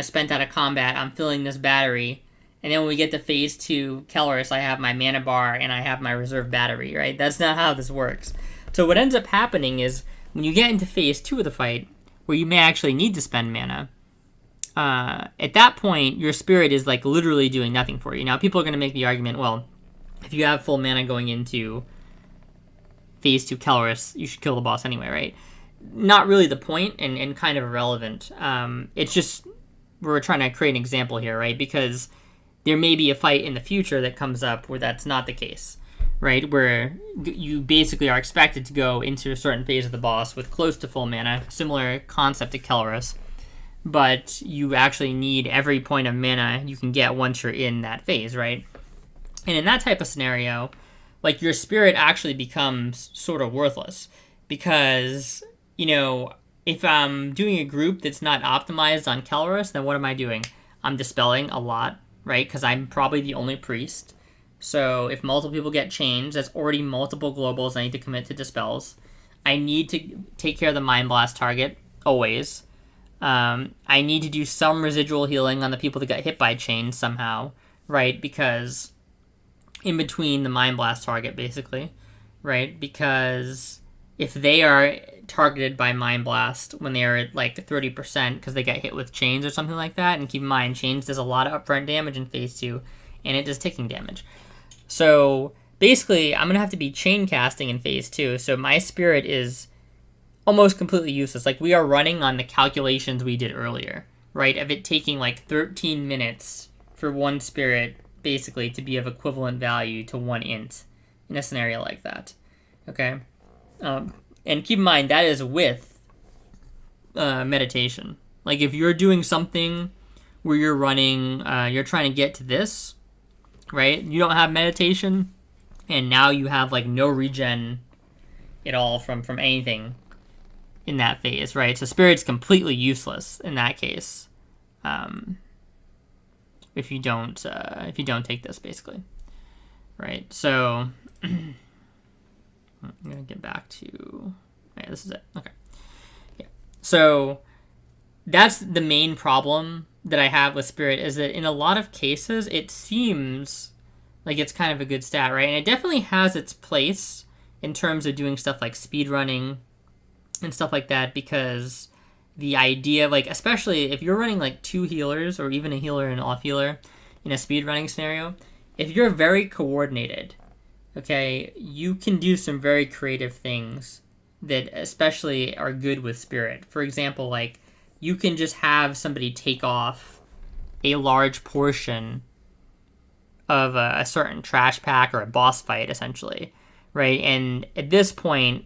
spent out of combat, I'm filling this battery. And then when we get to phase 2 Kelris, I have my mana bar and I have my reserve battery, right? That's not how this works. So what ends up happening is when you get into phase 2 of the fight, where you may actually need to spend mana, at that point, your spirit is like literally doing nothing for you. Now, people are going to make the argument, well, if you have full mana going into phase 2 Kelris, you should kill the boss anyway, right? Not really the point, and kind of irrelevant. It's just we're trying to create an example here, right? Because there may be a fight in the future that comes up where that's not the case, right? Where you basically are expected to go into a certain phase of the boss with close to full mana, similar concept to Kelris, but you actually need every point of mana you can get once you're in that phase, right? And in that type of scenario, like, your spirit actually becomes sort of worthless because, you know, if I'm doing a group that's not optimized on Kelris, then what am I doing? I'm dispelling a lot, right? Because I'm probably the only priest. So if multiple people get changed, that's already multiple globals I need to commit to dispels. I need to take care of the Mind Blast target, always. I need to do some residual healing on the people that got hit by chains somehow, right? Because in between the Mind Blast target, basically, right? Because if they are targeted by Mind Blast when they are at like 30% because they got hit with chains or something like that, and keep in mind, chains does a lot of upfront damage in phase 2, and it does ticking damage. So basically, I'm going to have to be chain casting in phase 2, so my spirit is almost completely useless. Like, we are running on the calculations we did earlier, right? Of it taking like 13 minutes for one spirit, basically, to be of equivalent value to one int in a scenario like that, okay? And keep in mind, that is with meditation. Like, if you're doing something where you're running, you're trying to get to this, right? You don't have meditation, and now you have, like, no regen at all from anything in that phase, right? So spirit's completely useless in that case, if you don't take this, basically, right? So I'm gonna get back to, yeah, this is it. Okay, yeah. So that's the main problem that I have with spirit, is that in a lot of cases it seems like it's kind of a good stat, right? And it definitely has its place in terms of doing stuff like speedrunning and stuff like that, because the idea, like, especially if you're running like 2 healers or even a healer and an off healer in a speedrunning scenario, if you're very coordinated, okay, you can do some very creative things that especially are good with spirit. For example, like, you can just have somebody take off a large portion of a certain trash pack or a boss fight, essentially, right? And at this point,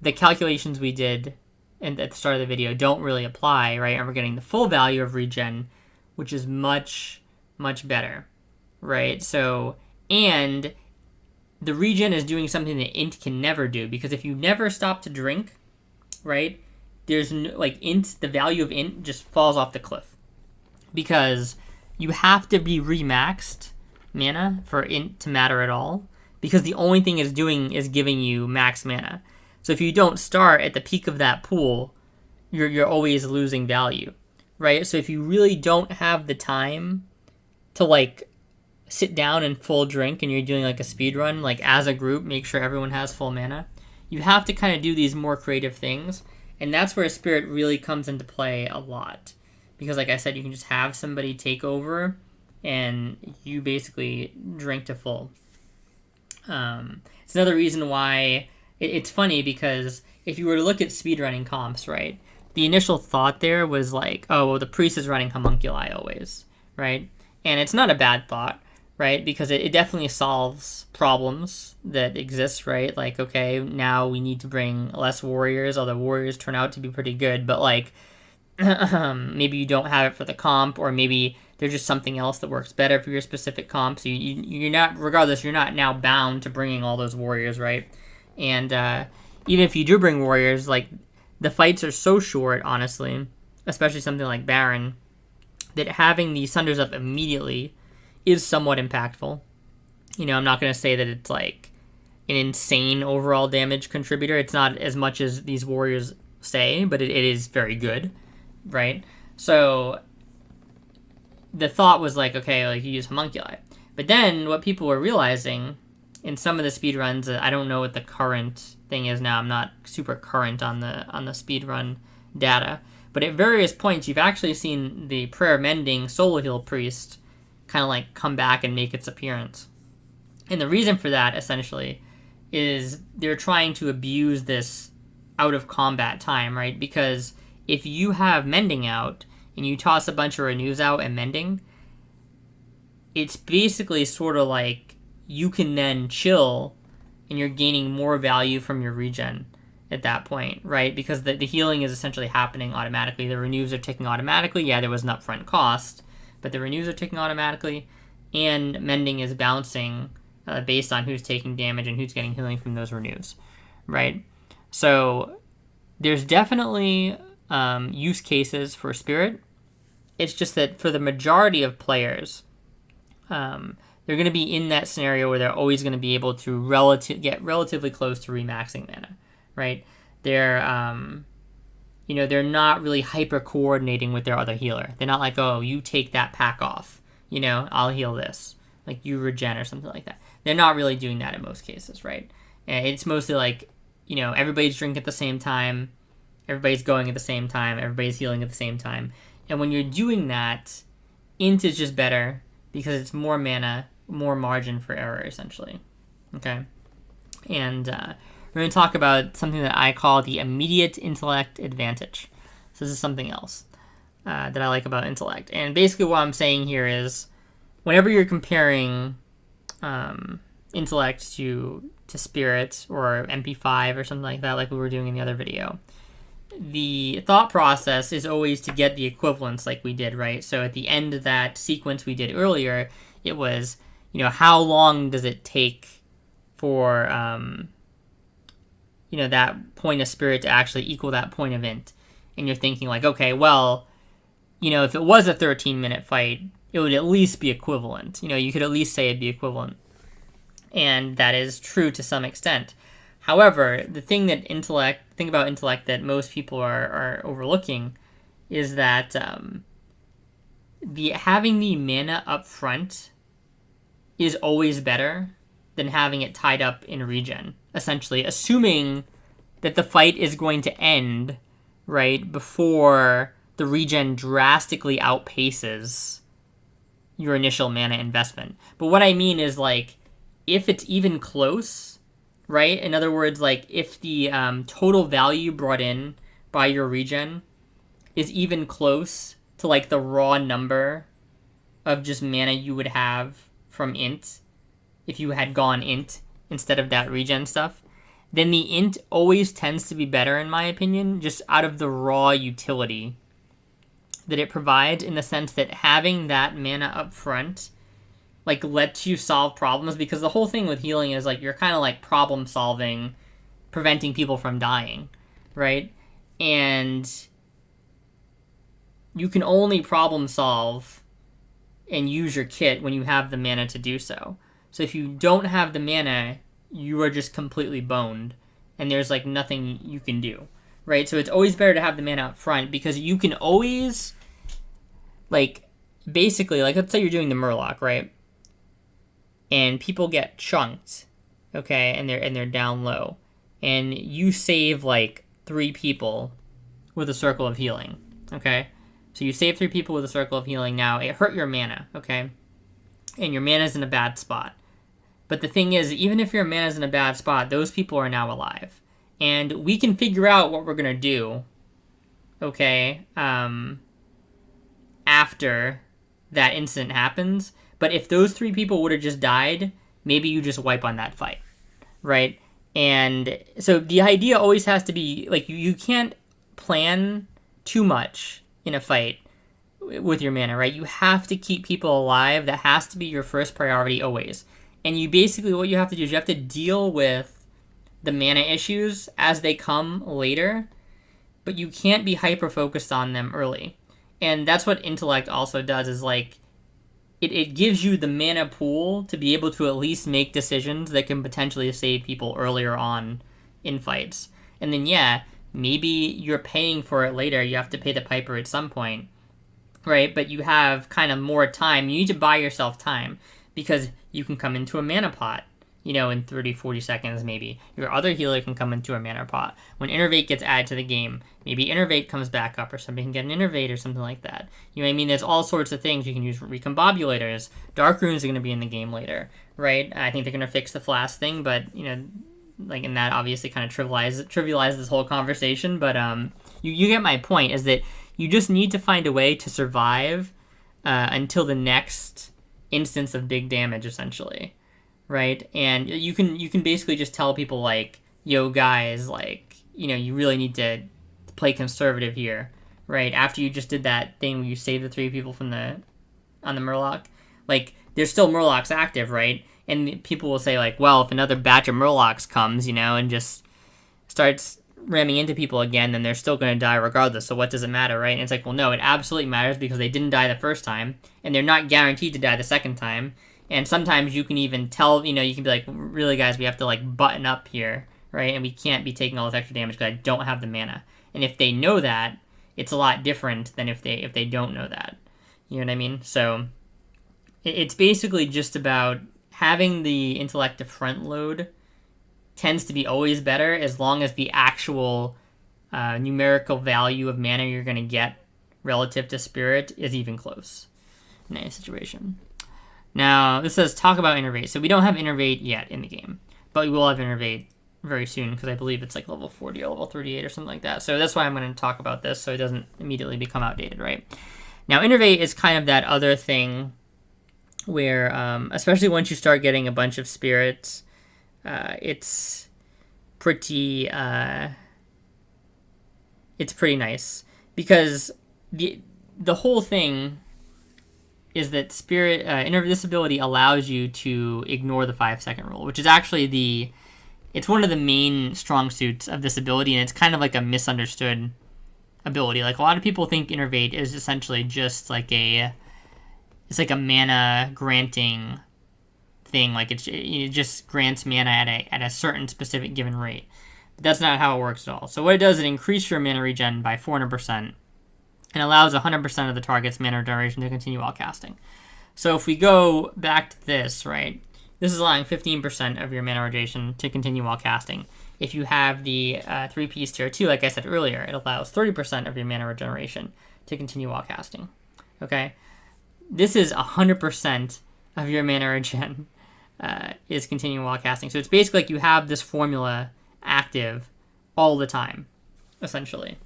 the calculations we did at the start of the video don't really apply, right? And we're getting the full value of regen, which is much, much better, right? So, and the regen is doing something that int can never do, because if you never stop to drink, right, there's no, like, int, the value of int just falls off the cliff, because you have to be remaxed mana for int to matter at all, because the only thing it's doing is giving you max mana. So if you don't start at the peak of that pool, you're always losing value, right? So if you really don't have the time to, like, sit down and full drink and you're doing like a speed run, like, as a group, make sure everyone has full mana, you have to kind of do these more creative things, and that's where spirit really comes into play a lot, because, like I said, you can just have somebody take over and you basically drink to full. It's another reason why it's funny, because if you were to look at speedrunning comps, right, the initial thought there was like, oh, well, the priest is running homunculi always, right? And it's not a bad thought, right? Because it definitely solves problems that exist, right? Like, okay, now we need to bring less warriors, although warriors turn out to be pretty good, but, like, maybe you don't have it for the comp, or maybe there's just something else that works better for your specific comp. So you're not, regardless, you're not now bound to bringing all those warriors, right? And even if you do bring warriors, like, the fights are so short, honestly, especially something like Baron, that having the Sunders up immediately is somewhat impactful. You know, I'm not going to say that it's like an insane overall damage contributor. It's not as much as these warriors say, but it is very good, right? So the thought was like, okay, like, you use homunculi. But then what people were realizing in some of the speedruns, I don't know what the current thing is now. I'm not super current on the speedrun data. But at various points, you've actually seen the Prayer Mending Solo Heal Priest kind of like come back and make its appearance. And the reason for that, essentially, is they're trying to abuse this out of combat time, right? Because if you have Mending out and you toss a bunch of Renews out and Mending, it's basically sort of like you can then chill and you're gaining more value from your regen at that point, right? Because the healing is essentially happening automatically. The Renews are ticking automatically. Yeah, there was an upfront cost, but the Renews are ticking automatically, and Mending is bouncing based on who's taking damage and who's getting healing from those Renews, right? So there's definitely use cases for Spirit. It's just that for the majority of players, they're going to be in that scenario where they're always going to be able to get relatively close to remaxing mana, right? They're, they're not really hyper coordinating with their other healer. They're not like, oh, you take that pack off, I'll heal this, like you regen or something like that. They're not really doing that in most cases, right? And it's mostly like, everybody's drinking at the same time, everybody's going at the same time, everybody's healing at the same time. And when you're doing that, Int is just better because it's more mana, more margin for error, essentially. Okay? And we're going to talk about something that I call the immediate intellect advantage. So this is something else that I like about intellect. And basically what I'm saying here is whenever you're comparing intellect to spirit or MP5 or something like that, like we were doing in the other video, the thought process is always to get the equivalence like we did, right? So at the end of that sequence we did earlier, it was, how long does it take for, that point of spirit to actually equal that point of int? And you're thinking like, okay, well, if it was a 13-minute fight, it would at least be equivalent. You could at least say it'd be equivalent. And that is true to some extent. However, the thing about intellect that most people are overlooking is that having the mana up front is always better than having it tied up in regen, essentially, assuming that the fight is going to end, right, before the regen drastically outpaces your initial mana investment. But what I mean is, like, if it's even close, right? In other words, like, if the total value brought in by your regen is even close to, like, the raw number of just mana you would have from int, if you had gone int instead of that regen stuff, then the int always tends to be better, in my opinion, just out of the raw utility that it provides, in the sense that having that mana up front like lets you solve problems, because the whole thing with healing is like you're kind of like problem solving, preventing people from dying, right? And you can only problem solve and use your kit when you have the mana to do so. So if you don't have the mana, you are just completely boned, and there's like nothing you can do, right? So it's always better to have the mana up front, because you can always, like, basically, like, let's say you're doing the Murloc, right? And people get chunked, okay, and they're down low, and you save like 3 people with a circle of healing, okay? So you save 3 people with a circle of healing. Now it hurt your mana, okay, and your mana's in a bad spot. But the thing is, even if your mana's in a bad spot, those people are now alive, and we can figure out what we're gonna do, okay, after that incident happens. But if those 3 people would have just died, maybe you just wipe on that fight, right? And so the idea always has to be, like, you can't plan too much in a fight with your mana, right? You have to keep people alive. That has to be your first priority always. And you basically, what you have to do is you have to deal with the mana issues as they come later, but you can't be hyper-focused on them early. And that's what Intellect also does, is like, it gives you the mana pool to be able to at least make decisions that can potentially save people earlier on in fights. And then, yeah, maybe you're paying for it later. You have to pay the piper at some point, right? But you have kind of more time. You need to buy yourself time, because you can come into a mana pot in 30, 40 seconds maybe. Your other healer can come into a mana pot. When Innervate gets added to the game, maybe Innervate comes back up, or somebody can get an Innervate or something like that. You know what I mean? There's all sorts of things. You can use Recombobulators. Dark Runes are going to be in the game later, right? I think they're going to fix the Flask thing, but, and that obviously kind of trivializes this whole conversation, but you get my point, is that you just need to find a way to survive until the next instance of big damage, essentially. Right? And you can basically just tell people, like, yo, guys, like, you really need to play conservative here, right? After you just did that thing where you saved the 3 people on the Murloc, like, there's still Murlocs active, right? And people will say, like, well, if another batch of Murlocs comes, and just starts ramming into people again, then they're still going to die regardless, so what does it matter, right? And it's like, well, no, it absolutely matters, because they didn't die the first time, and they're not guaranteed to die the second time. And sometimes you can even tell, you can be like, really, guys, we have to, like, button up here, right? And we can't be taking all this extra damage because I don't have the mana. And if they know that, it's a lot different than if they don't know that. You know what I mean? So it's basically just about having the Intellect to front load tends to be always better, as long as the actual numerical value of mana you're going to get relative to Spirit is even close in any situation. Now, this says talk about Innervate. So we don't have Innervate yet in the game, but we will have Innervate very soon, because I believe it's like level 40 or level 38 or something like that. So that's why I'm going to talk about this, so it doesn't immediately become outdated, right? Now, Innervate is kind of that other thing where, especially once you start getting a bunch of spirits, it's pretty nice, because the whole thing is that Spirit this ability allows you to ignore the 5-second rule, which is actually it's one of the main strong suits of this ability, and it's kind of like a misunderstood ability. Like, a lot of people think Innervate is essentially just like it's like a mana granting thing, like it just grants mana at a certain specific given rate. But that's not how it works at all. So what it does is it increases your mana regen by 400%. And allows 100% of the target's mana generation to continue while casting. So if we go back to this, right, this is allowing 15% of your mana regeneration to continue while casting. If you have the 3-piece tier 2, like I said earlier, it allows 30% of your mana regeneration to continue while casting. Okay? This is 100% of your mana regen is continuing while casting. So it's basically like you have this formula active all the time, essentially.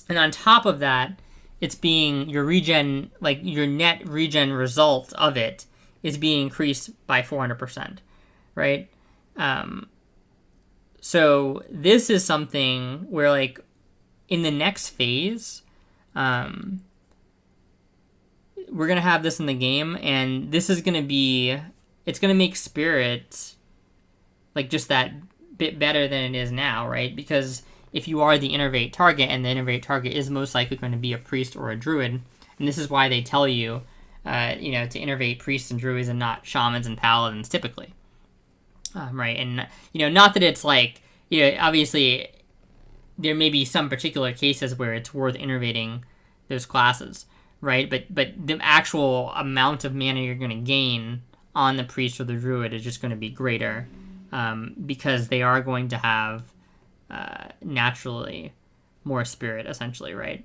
And on top of that, it's being your regen, like your net regen result of it is being increased by 400%, right? So this is something where, like, in the next phase, we're going to have this in the game, and this is going to be, it's going to make Spirit, like, just that bit better than it is now, right? Because if you are the Innervate target, and the Innervate target is most likely going to be a priest or a druid, and this is why they tell you, to Innervate priests and druids and not shamans and paladins typically, right? And, not that it's like, obviously there may be some particular cases where it's worth innervating those classes, right? But the actual amount of mana you're going to gain on the priest or the druid is just going to be greater, because they are going to have naturally more spirit, essentially, right?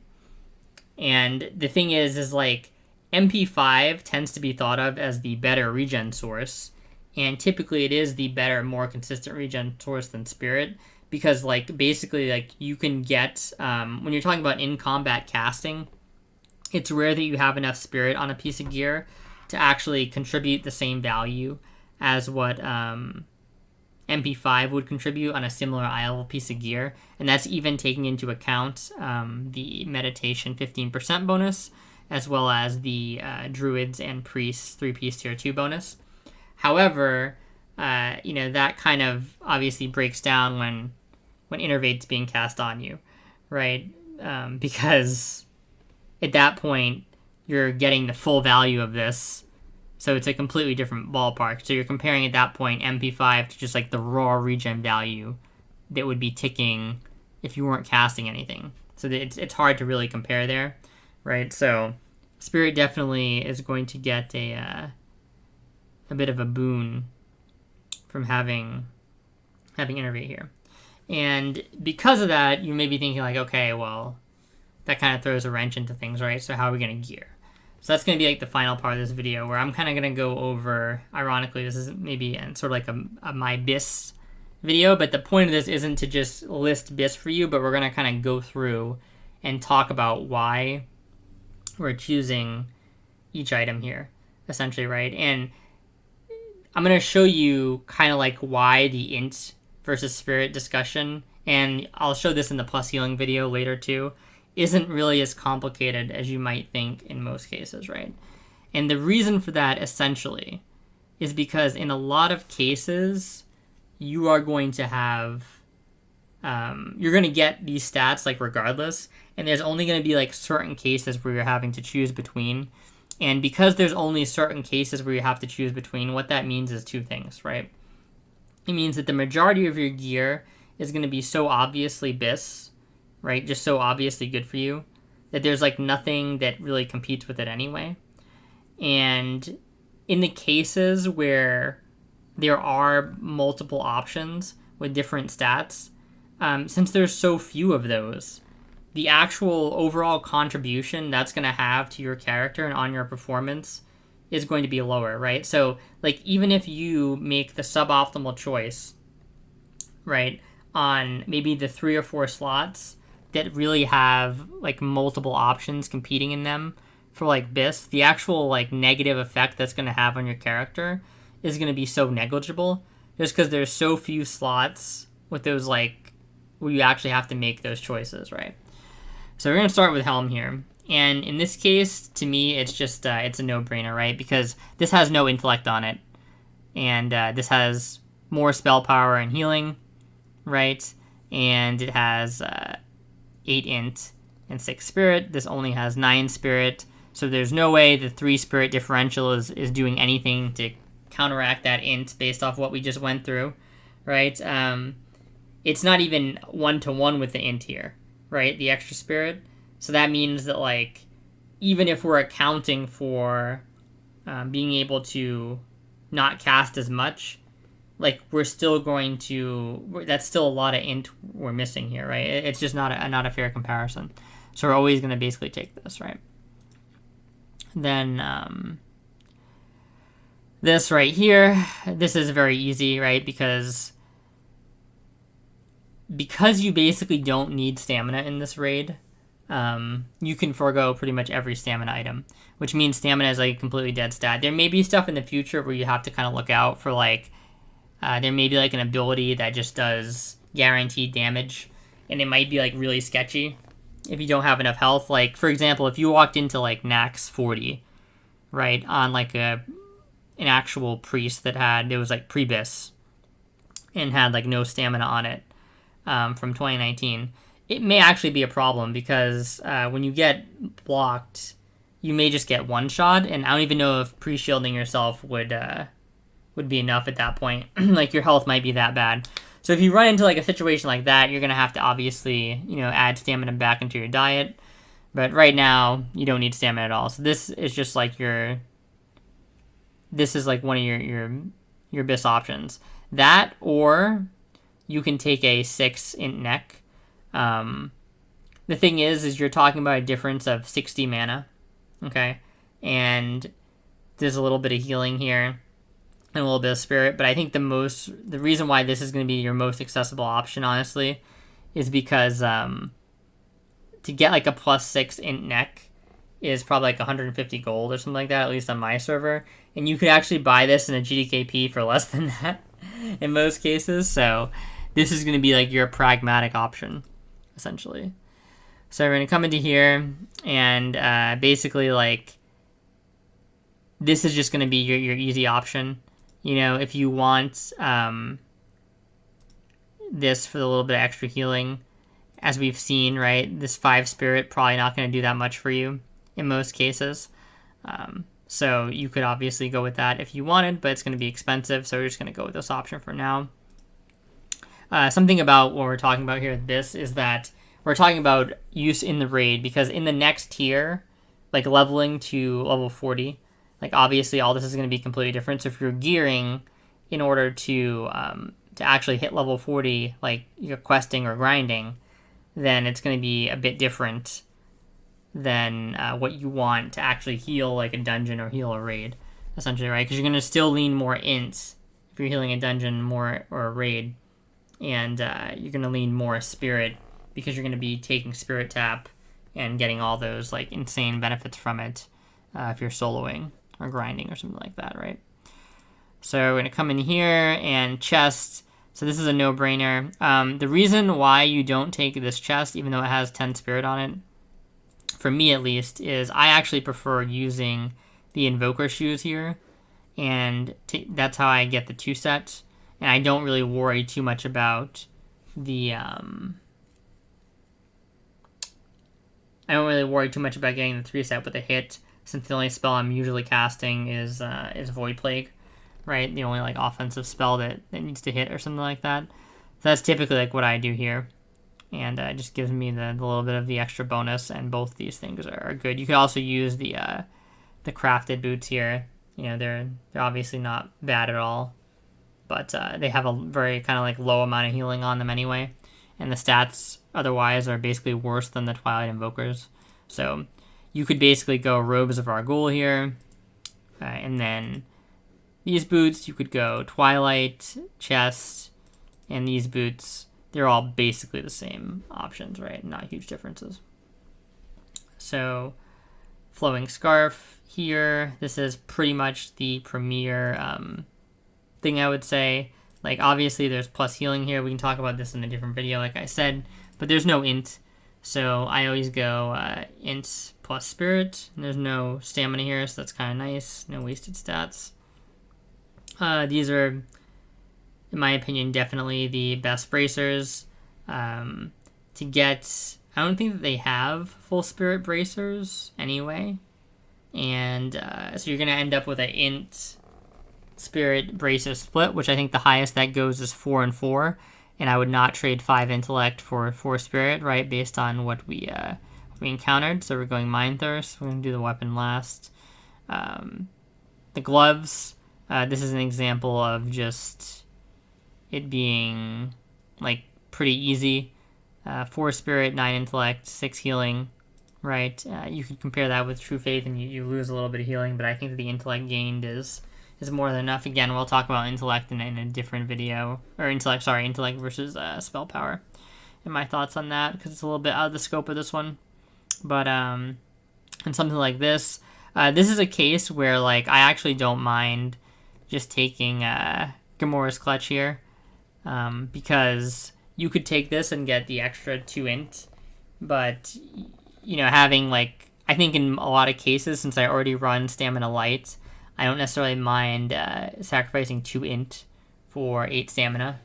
And the thing is like, MP5 tends to be thought of as the better regen source, and typically it is the better, more consistent regen source than Spirit, because, like, basically, like, you can get, when you're talking about in-combat casting, it's rare that you have enough Spirit on a piece of gear to actually contribute the same value as what MP5 would contribute on a similar eye-level piece of gear, and that's even taking into account the Meditation 15% bonus, as well as the Druids and Priests 3-piece tier 2 bonus. However, that kind of obviously breaks down when Innervate's being cast on you, right? Because at that point, you're getting the full value of this, so it's a completely different ballpark. So you're comparing at that point MP5 to just like the raw regen value that would be ticking if you weren't casting anything. So it's hard to really compare there, right? So Spirit definitely is going to get a bit of a boon from having Innervate here. And because of that, you may be thinking like, okay, well, that kind of throws a wrench into things, right? So how are we going to gear? So that's going to be like the final part of this video where I'm kind of going to go over, ironically, this is maybe sort of like a my BIS video, but the point of this isn't to just list BIS for you, but we're going to kind of go through and talk about why we're choosing each item here, essentially, right? And I'm going to show you kind of like why the int versus spirit discussion, and I'll show this in the plus healing video later too, isn't really as complicated as you might think in most cases, right? And the reason for that essentially is because in a lot of cases, you are going to have, you're going to get these stats like regardless, and there's only going to be like certain cases where you're having to choose between. And because there's only certain cases where you have to choose between, what that means is two things, right? It means that the majority of your gear is going to be so obviously BIS, right? Just so obviously good for you that there's like nothing that really competes with it anyway. And in the cases where there are multiple options with different stats, since there's so few of those, the actual overall contribution that's going to have to your character and on your performance is going to be lower, right? So like even if you make the suboptimal choice, right, on maybe the 3 or 4 slots that really have like multiple options competing in them for like BIS, the actual like negative effect that's going to have on your character is going to be so negligible just because there's so few slots with those like where you actually have to make those choices, right? So we're going to start with Helm here. And in this case, to me, it's just, it's a no-brainer, right? Because this has no intellect on it. And this has more spell power and healing, right? And it has 8 int and 6 spirit. This only has 9 spirit. So there's no way the 3 spirit differential is doing anything to counteract that int based off what we just went through, right? It's not even 1-to-1 with the int here, right? The extra spirit. So that means that, like, even if we're accounting for being able to not cast as much, like, we're still going to... That's still a lot of int we're missing here, right? It's just not a fair comparison. So we're always going to basically take this, right? Then this right here, this is very easy, right? Because you basically don't need stamina in this raid, you can forego pretty much every stamina item, which means stamina is like a completely dead stat. There may be stuff in the future where you have to kind of look out for, like, there may be like an ability that just does guaranteed damage, and it might be like really sketchy if you don't have enough health. Like, for example, if you walked into like Nax 40, right, on like an actual priest that was like pre-bis and had like no stamina on it, from 2019, it may actually be a problem because when you get blocked, you may just get one shot, and I don't even know if pre-shielding yourself would be enough at that point. Like, your health might be that bad. So if you run into like a situation like that, you're gonna have to obviously, add stamina back into your diet. But right now, you don't need stamina at all. So this is just like this is like one of your BIS options. That, or you can take a 6 int neck. The thing is you're talking about a difference of 60 mana, okay? And there's a little bit of healing here and a little bit of spirit, but I think the reason why this is going to be your most accessible option, honestly, is because to get like a +6 int neck is probably like 150 gold or something like that, at least on my server, and you could actually buy this in a GDKP for less than that in most cases. So this is going to be like your pragmatic option, essentially. So we're going to come into here, and basically, like, this is just going to be your easy option. If you want this for a little bit of extra healing, as we've seen, right, this 5 spirit probably not going to do that much for you in most cases. So you could obviously go with that if you wanted, but it's going to be expensive, so we're just going to go with this option for now. Something about what we're talking about here with this is that we're talking about use in the raid, because in the next tier, like leveling to level 40, like obviously all this is going to be completely different. So if you're gearing in order to actually hit level 40, like you're questing or grinding, then it's going to be a bit different than what you want to actually heal like a dungeon or heal a raid, essentially, right? Because you're going to still lean more int if you're healing a dungeon more or a raid, and you're going to lean more spirit because you're going to be taking spirit tap and getting all those like insane benefits from it if you're soloing or grinding or something like that, right? So we're going to come in here and chest. So this is a no-brainer. The reason why you don't take this chest, even though it has 10 spirit on it, for me at least, is I actually prefer using the Invoker shoes here. And that's how I get the 2 set. And I don't really worry too much about the... I don't really worry too much about getting the 3 set with a hit, since the only spell I'm usually casting is Void Plague. Right, the only like offensive spell that needs to hit or something like that. So that's typically like what I do here, and it just gives me the little bit of the extra bonus. And both these things are good. You could also use the crafted boots here. You know, they're obviously not bad at all, but they have a very kind of like low amount of healing on them anyway, and the stats otherwise are basically worse than the Twilight Invokers. So you could basically go Robes of Argul here, and then these boots, you could go Twilight, Chest, and these boots, they're all basically the same options, right? Not huge differences. So, Flowing Scarf here, this is pretty much the premier thing, I would say. Like, obviously, there's plus healing here. We can talk about this in a different video, like I said, but there's no int. So, I always go int plus spirit, and there's no stamina here, so that's kind of nice. No wasted stats. These are, in my opinion, definitely the best bracers to get. I don't think that they have full spirit bracers anyway, and so you're going to end up with an int spirit bracer split, which I think the highest that goes is 4 and 4, and I would not trade 5 intellect for 4 spirit, right, based on what we encountered. So we're going Mind Thirst. We're going to do the weapon last. The gloves. This is an example of just it being like pretty easy. 4 spirit, 9 intellect, 6 healing, right? You could compare that with True Faith and you lose a little bit of healing, but I think that the intellect gained is more than enough. Again, we'll talk about intellect in a different video, or intellect versus spell power, and my thoughts on that, because it's a little bit out of the scope of this one. But and something like this, this is a case where like I actually don't mind just taking Gamora's Clutch here, because you could take this and get the extra 2 int, but, you know, having, like, I think in a lot of cases, since I already run Stamina Light, I don't necessarily mind sacrificing 2 int for 8 stamina.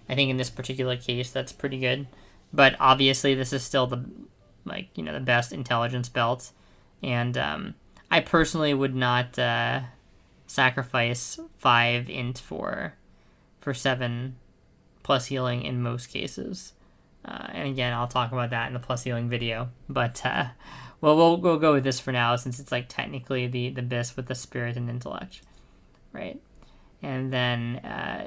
I think in this particular case, that's pretty good, but obviously this is still the, like, you know, the best intelligence belt, and I personally would not sacrifice 5 int for 7 plus healing in most cases. And again, I'll talk about that in the plus healing video. But we'll go with this for now, since it's like technically the best with the spirit and intellect, right? And then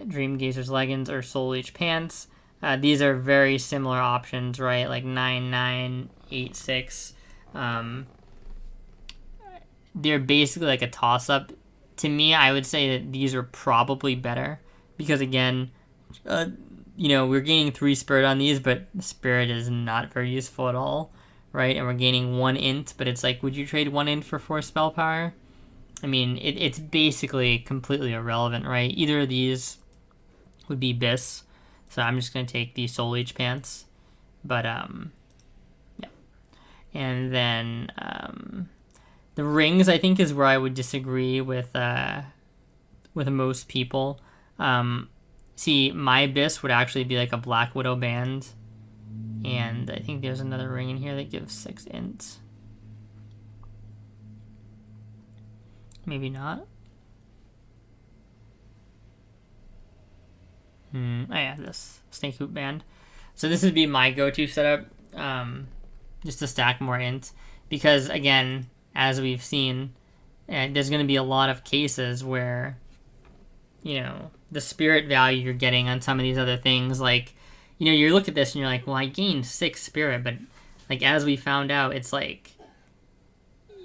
Dream Gazer's leggings or Soul Leech pants. These are very similar options, right? Like 9, 8, 6. They're basically like a toss-up. To me, I would say that these are probably better because, again, you know, we're gaining 3 spirit on these, but spirit is not very useful at all, right? And we're gaining 1 int, but it's like, would you trade 1 int for 4 spell power? I mean, it's basically completely irrelevant, right? Either of these would be bis, so I'm just going to take the Soul Leech pants. But, yeah. And then, the rings, I think, is where I would disagree with most people. See, my bis would actually be like a Black Widow band, and I think there's another ring in here that gives 6 int. Maybe not. Oh yeah, this Snake Hoop band. So this would be my go-to setup, just to stack more int, because again, as we've seen, there's going to be a lot of cases where, you know, the spirit value you're getting on some of these other things. Like, you know, you look at this and you're like, well, I gained 6 spirit, but like as we found out, it's like,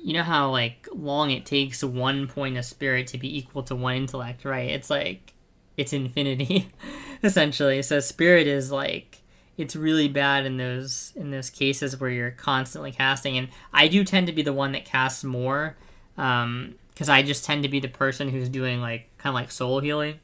you know how like long it takes 1 point of spirit to be equal to 1 intellect, right? It's like it's infinity essentially. So spirit is like, it's really bad in those cases where you're constantly casting. And I do tend to be the one that casts more, because I just tend to be the person who's doing like kind of like soul healing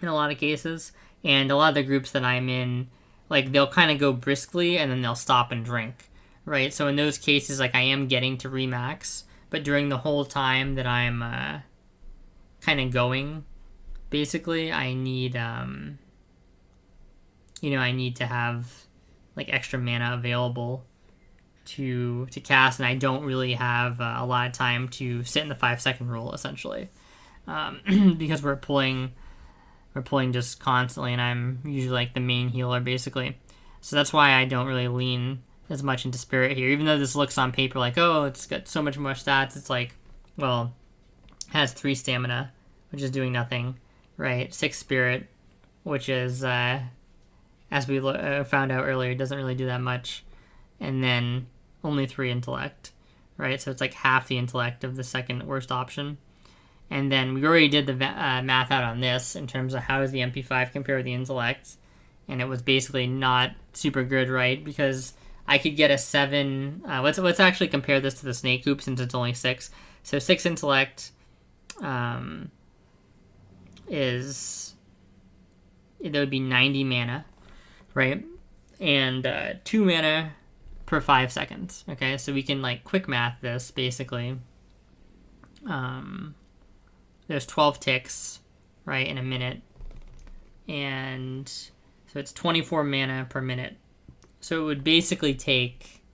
in a lot of cases. And a lot of the groups that I'm in, like they'll kind of go briskly and then they'll stop and drink, right? So in those cases, like I am getting to remax, but during the whole time that I'm kind of going, basically, I need I need to have like extra mana available to cast, and I don't really have a lot of time to sit in the 5-second rule essentially, because we're pulling just constantly, and I'm usually like the main healer basically. So that's why I don't really lean as much into spirit here, even though this looks on paper like, oh, it's got so much more stats. It's like, well, it has 3 stamina, which is doing nothing, right? 6 spirit, which is as we found out earlier, it doesn't really do that much, and then only 3 intellect, right? So it's like half the intellect of the second worst option. And then we already did the math out on this in terms of how does the MP5 compare with the intellect, and it was basically not super good, right? Because I could get a 7. Let's actually compare this to the snake hoop since it's only 6. So 6 intellect it would be 90 mana, right? And 2 mana per 5 seconds. Okay, so we can like quick math this basically. There's 12 ticks, right, in a minute, and so it's 24 mana per minute. So it would basically take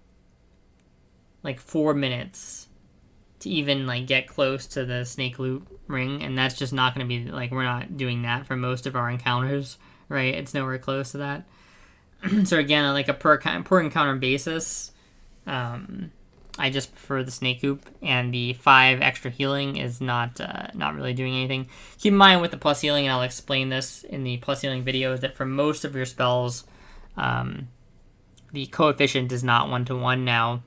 like 4 minutes to even like get close to the snake loot ring, and that's just not going to be like, we're not doing that for most of our encounters, right? It's nowhere close to that. So again, on like a per encounter basis, I just prefer the snake hoop, and the 5 extra healing is not really doing anything. Keep in mind with the plus healing, and I'll explain this in the plus healing video, is that for most of your spells, the coefficient is not 1-to-1. Now,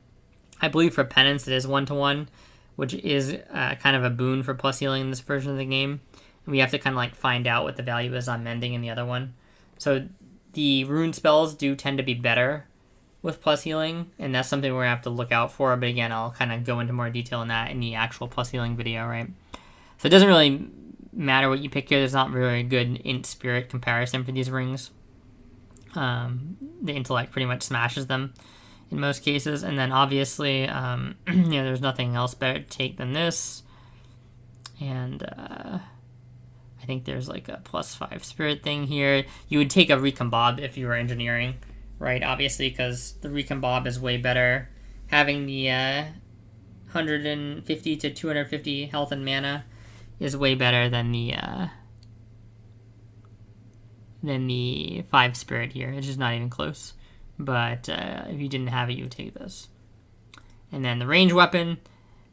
I believe for penance it is 1-to-1, which is kind of a boon for plus healing in this version of the game. And we have to kind of like find out what the value is on mending in the other one. So the rune spells do tend to be better with plus healing, and that's something we're gonna have to look out for. But again, I'll kind of go into more detail on that in the actual plus healing video, right? So it doesn't really matter what you pick here. There's not really a good int spirit comparison for these rings. The intellect pretty much smashes them in most cases, and then obviously, there's nothing else better to take than this. And I think there's like a +5 spirit thing here. You would take a Recombob if you were engineering, right? Obviously, because the Recombob is way better. Having the 150 to 250 health and mana is way better than the 5 spirit here. It's just not even close. But if you didn't have it, you would take this. And then the range weapon.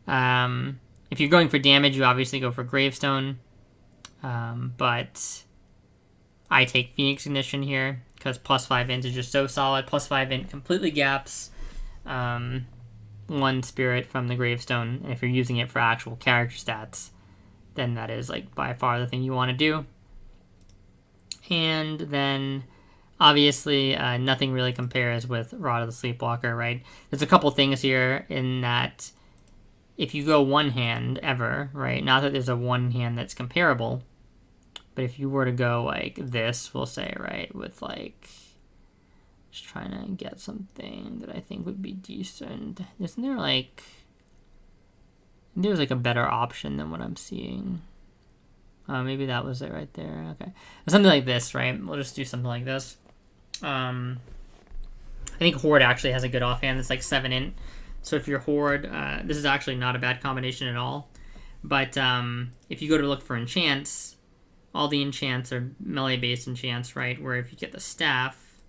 If you're going for damage, you obviously go for Gravestone. But I take Phoenix Ignition here because +5 int is just so solid. +5 int completely gaps 1 spirit from the Gravestone. And if you're using it for actual character stats, then that is like by far the thing you want to do. And then obviously nothing really compares with Rod of the Sleepwalker, right? There's a couple things here in that if you go one hand ever, right? Not that there's a one hand that's comparable, but if you were to go like this, we'll say, right, with like, just trying to get something that I think would be decent. Isn't there like, there's like a better option than what I'm seeing. Maybe that was it right there. Okay. Something like this, right? We'll just do something like this. I think Horde actually has a good offhand. It's like 7 int. So if you're Horde, this is actually not a bad combination at all. But if you go to look for enchants, all the enchants are melee-based enchants, right? Where if you get the staff,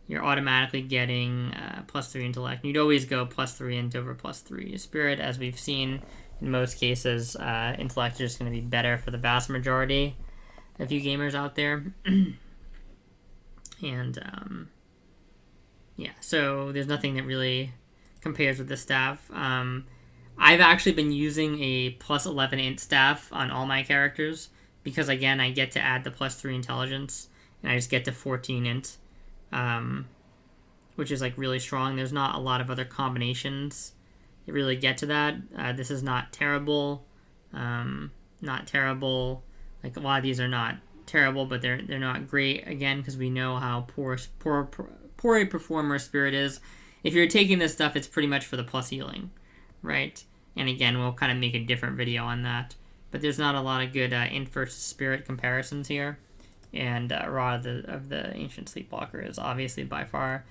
you're automatically getting +3 intellect. You'd always go +3 int over +3 spirit, as we've seen in most cases. Intellect is just going to be better for the vast majority. a few gamers out there. And yeah, so there's nothing that really compares with the staff. I've actually been using a plus 11 int staff on all my characters because, again, I get to add the plus 3 intelligence and I just get to 14 int, which is like really strong. There's not a lot of other combinations that really get to that. This is not terrible. Not terrible. Like, a lot of these are not terrible, but they're not great, again, because we know how poor a performer Spirit is. If you're taking this stuff, it's pretty much for the plus healing, right? And again, we'll kind of make a different video on that. But there's not a lot of good int versus Spirit comparisons here. And Rod of the Ancient Sleepwalker is obviously by far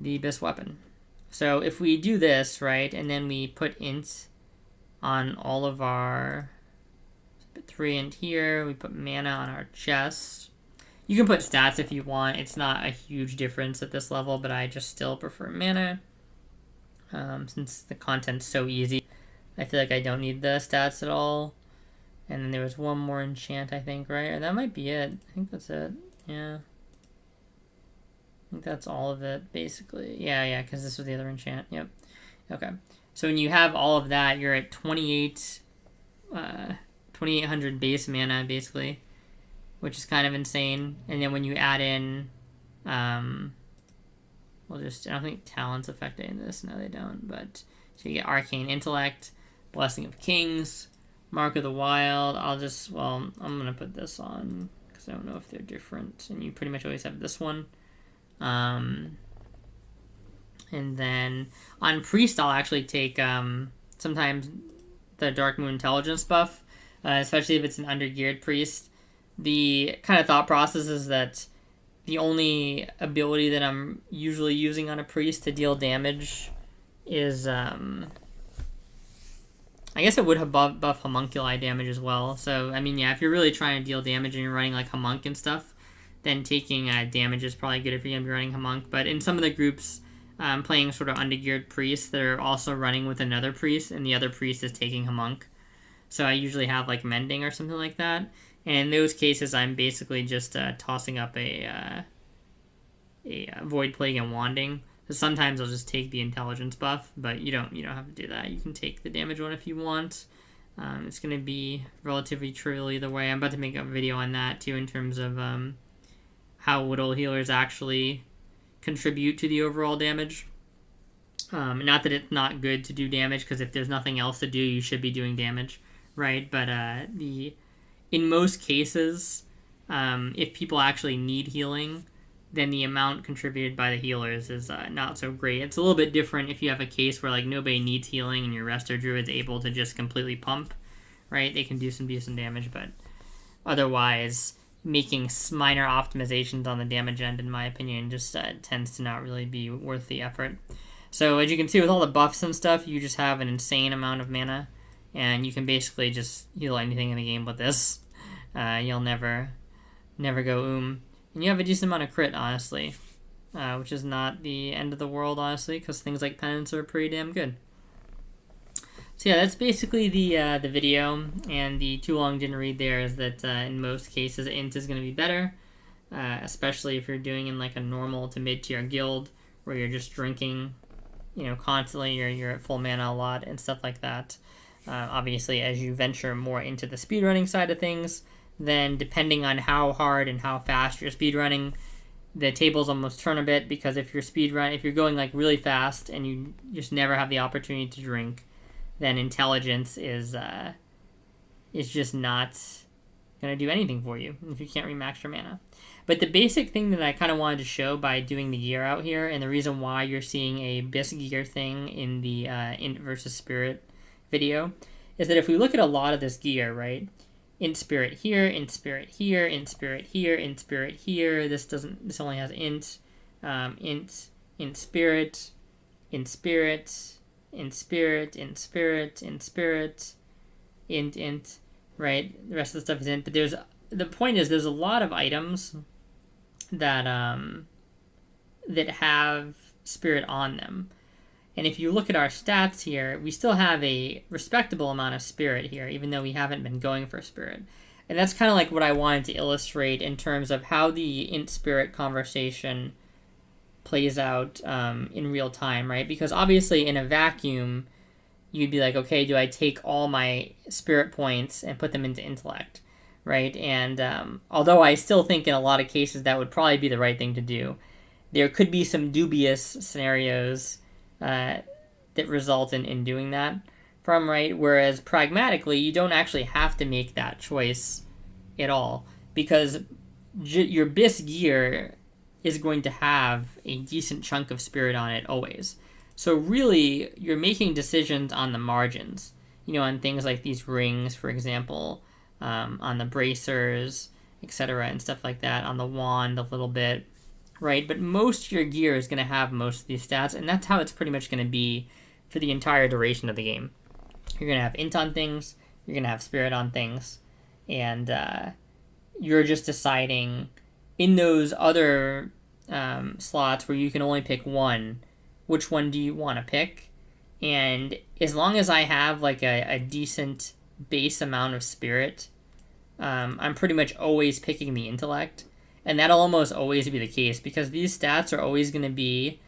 the best weapon. So if we do this, right, and then we put int on all of our... Put 3 int here, we put mana on our chest. You can put stats if you want. It's not a huge difference at this level, but I just still prefer mana. Since the content's so easy, I feel like I don't need the stats at all. And then there was one more enchant, I think, right? Or that might be it. I think that's it. Yeah. I think that's all of it, basically. Yeah, because this was the other enchant. Yep. Okay. So when you have all of that, you're at 2,800 base mana, basically, which is kind of insane. And then when you add in, I don't think talents affect any of this. No, they don't. But so you get Arcane Intellect, Blessing of Kings, Mark of the Wild. I'm going to put this on because I don't know if they're different. And you pretty much always have this one. And then on Priest, I'll actually take sometimes the Dark Moon Intelligence buff, especially if it's an undergeared Priest. The kind of thought process is that the only ability that I'm usually using on a Priest to deal damage is, I guess it would buff Homunculi damage as well. So, I mean, yeah, if you're really trying to deal damage and you're running, like, Homunc and stuff, then taking damage is probably good if you're going to be running Homunc. But in some of the groups, playing sort of undergeared Priests, they're also running with another Priest, and the other Priest is taking Homunc. So I usually have, like, Mending or something like that. And in those cases, I'm basically just tossing up a Void Plague and Wanding. So sometimes I'll just take the Intelligence buff, but you don't have to do that. You can take the damage one if you want. It's going to be relatively trivial either way. I'm about to make a video on that too, in terms of how Whittle Healers actually contribute to the overall damage. Not that it's not good to do damage, because if there's nothing else to do, you should be doing damage, right? But in most cases, if people actually need healing, then the amount contributed by the healers is not so great. It's a little bit different if you have a case where, like, nobody needs healing and your Resto Druid's able to just completely pump, right? They can do some decent damage, but otherwise, making minor optimizations on the damage end, in my opinion, just tends to not really be worth the effort. So as you can see, with all the buffs and stuff, you just have an insane amount of mana, and you can basically just heal anything in the game with this. You'll never go And you have a decent amount of crit, honestly, which is not the end of the world, honestly, because things like Penance are pretty damn good. So yeah, that's basically the video, and the too long didn't read there is that in most cases, int is going to be better, especially if you're doing in like a normal to mid-tier guild where you're just drinking, constantly, you're at full mana a lot and stuff like that. Obviously, as you venture more into the speedrunning side of things, then depending on how hard and how fast you're speedrunning, the tables almost turn a bit, because if you're going like really fast and you just never have the opportunity to drink, then intelligence is just not going to do anything for you if you can't remax your mana. But the basic thing that I kind of wanted to show by doing the gear out here, and the reason why you're seeing a bisque gear thing in the int versus spirit video, is that if we look at a lot of this gear, right? Int spirit here, int spirit here, int spirit here, int spirit here. This only has int, int spirit, int spirit, int spirit, int spirit, int spirit, int, right? The rest of the stuff is int. But the point is, there's a lot of items that have spirit on them. And if you look at our stats here, we still have a respectable amount of spirit here, even though we haven't been going for spirit. And that's kind of like what I wanted to illustrate in terms of how the int spirit conversation plays out in real time, right? Because obviously in a vacuum, you'd be like, okay, do I take all my spirit points and put them into intellect, right? And although I still think in a lot of cases that would probably be the right thing to do, there could be some dubious scenarios that result in doing that from, right? Whereas pragmatically, you don't actually have to make that choice at all, because your BIS gear is going to have a decent chunk of spirit on it always. So really, you're making decisions on the margins, on things like these rings, for example, on the bracers, etc., and stuff like that, on the wand a little bit, right? But most of your gear is going to have most of these stats, and that's how it's pretty much going to be for the entire duration of the game. You're going to have int on things, you're going to have spirit on things, and you're just deciding in those other slots where you can only pick one, which one do you want to pick? And as long as I have like a decent base amount of spirit, I'm pretty much always picking the intellect. And that'll almost always be the case, because these stats are always going to be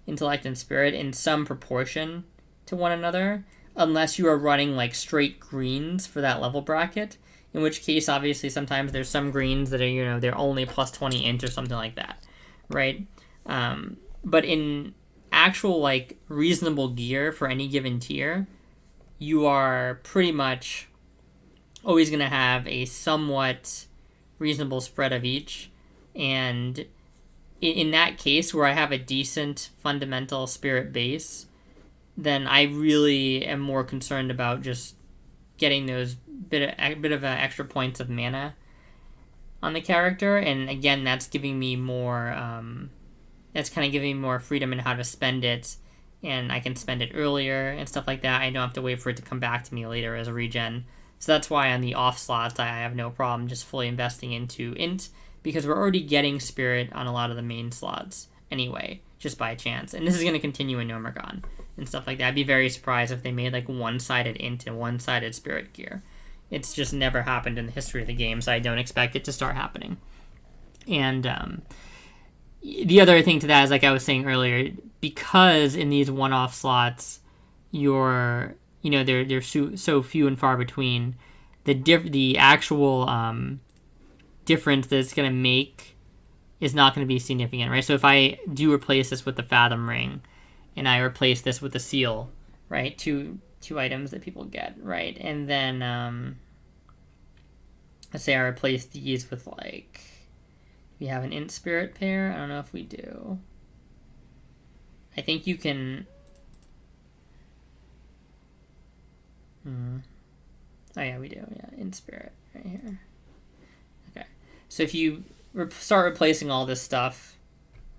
intellect and spirit in some proportion to one another, unless you are running like straight greens for that level bracket, in which case obviously sometimes there's some greens that are, they're only plus 20 int or something like that, right? But in actual like reasonable gear for any given tier, you are pretty much always going to have a somewhat reasonable spread of each. And in that case where I have a decent fundamental spirit base, then I really am more concerned about just getting those bit of extra points of mana on the character. And again, that's giving me more that's kind of giving me more freedom in how to spend it, and I can spend it earlier and stuff like that. I don't have to wait for it to come back to me later as a regen. So that's why on the off slots I have no problem just fully investing into int, because we're already getting spirit on a lot of the main slots anyway, just by chance. And this is going to continue in Nomergon and stuff like that. I'd be very surprised if they made like one-sided int and one-sided spirit gear. It's just never happened in the history of the game, so I don't expect it to start happening. And the other thing to that is, like I was saying earlier, because in these one-off slots, they're so few and far between, the actual difference that it's going to make is not going to be significant, right? So if I do replace this with the Fathom Ring, and I replace this with the Seal, right? Two items that people get, right? And then let's say I replace these with like, we have an int spirit pair. I don't know if we do. I think you can. Oh yeah, we do. Yeah, int spirit right here. Okay, so if you start replacing all this stuff,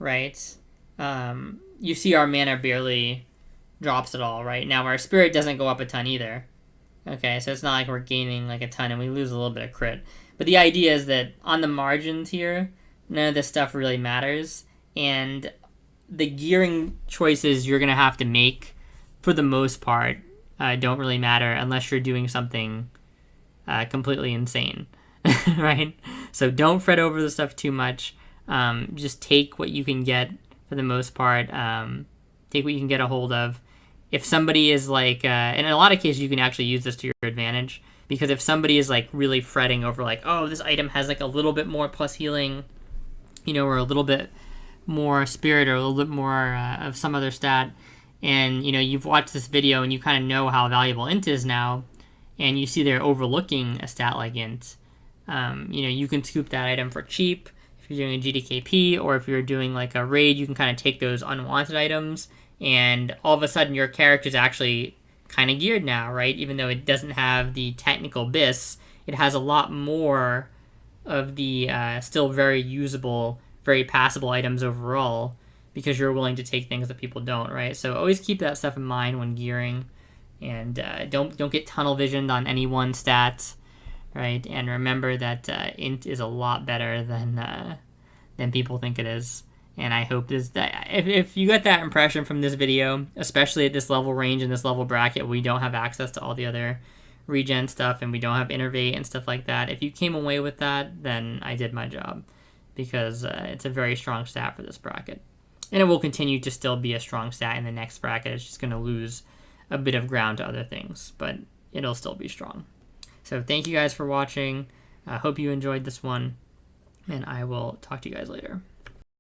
right? You see our mana barely drops at all, right? Now our spirit doesn't go up a ton either. Okay, so it's not like we're gaining like a ton and we lose a little bit of crit. But the idea is that on the margins here, none of this stuff really matters, and the gearing choices you're going to have to make, for the most part, don't really matter unless you're doing something completely insane, right? So don't fret over the stuff too much. Just take what you can get for the most part. Take what you can get a hold of. If somebody is like, and in a lot of cases you can actually use this to your advantage, because if somebody is like really fretting over like, oh, this item has like a little bit more plus healing, or a little bit more spirit, or a little bit more of some other stat, and you've watched this video and you kind of know how valuable int is now, and you see they're overlooking a stat like int, you can scoop that item for cheap if you're doing a GDKP, or if you're doing like a raid, you can kind of take those unwanted items, and all of a sudden your character's actually kind of geared now, right? Even though it doesn't have the technical BIS, it has a lot more of the still very usable, very passable items overall, because you're willing to take things that people don't, right? So always keep that stuff in mind when gearing, and don't get tunnel visioned on any one stat, right? And remember that int is a lot better than people think it is. And I hope that if you get that impression from this video, especially at this level range and this level bracket, we don't have access to all the other regen stuff and we don't have Innervate and stuff like that, if you came away with that, then I did my job, because it's a very strong stat for this bracket. And it will continue to still be a strong stat in the next bracket. It's just going to lose a bit of ground to other things, but it'll still be strong. So thank you guys for watching. I hope you enjoyed this one, and I will talk to you guys later.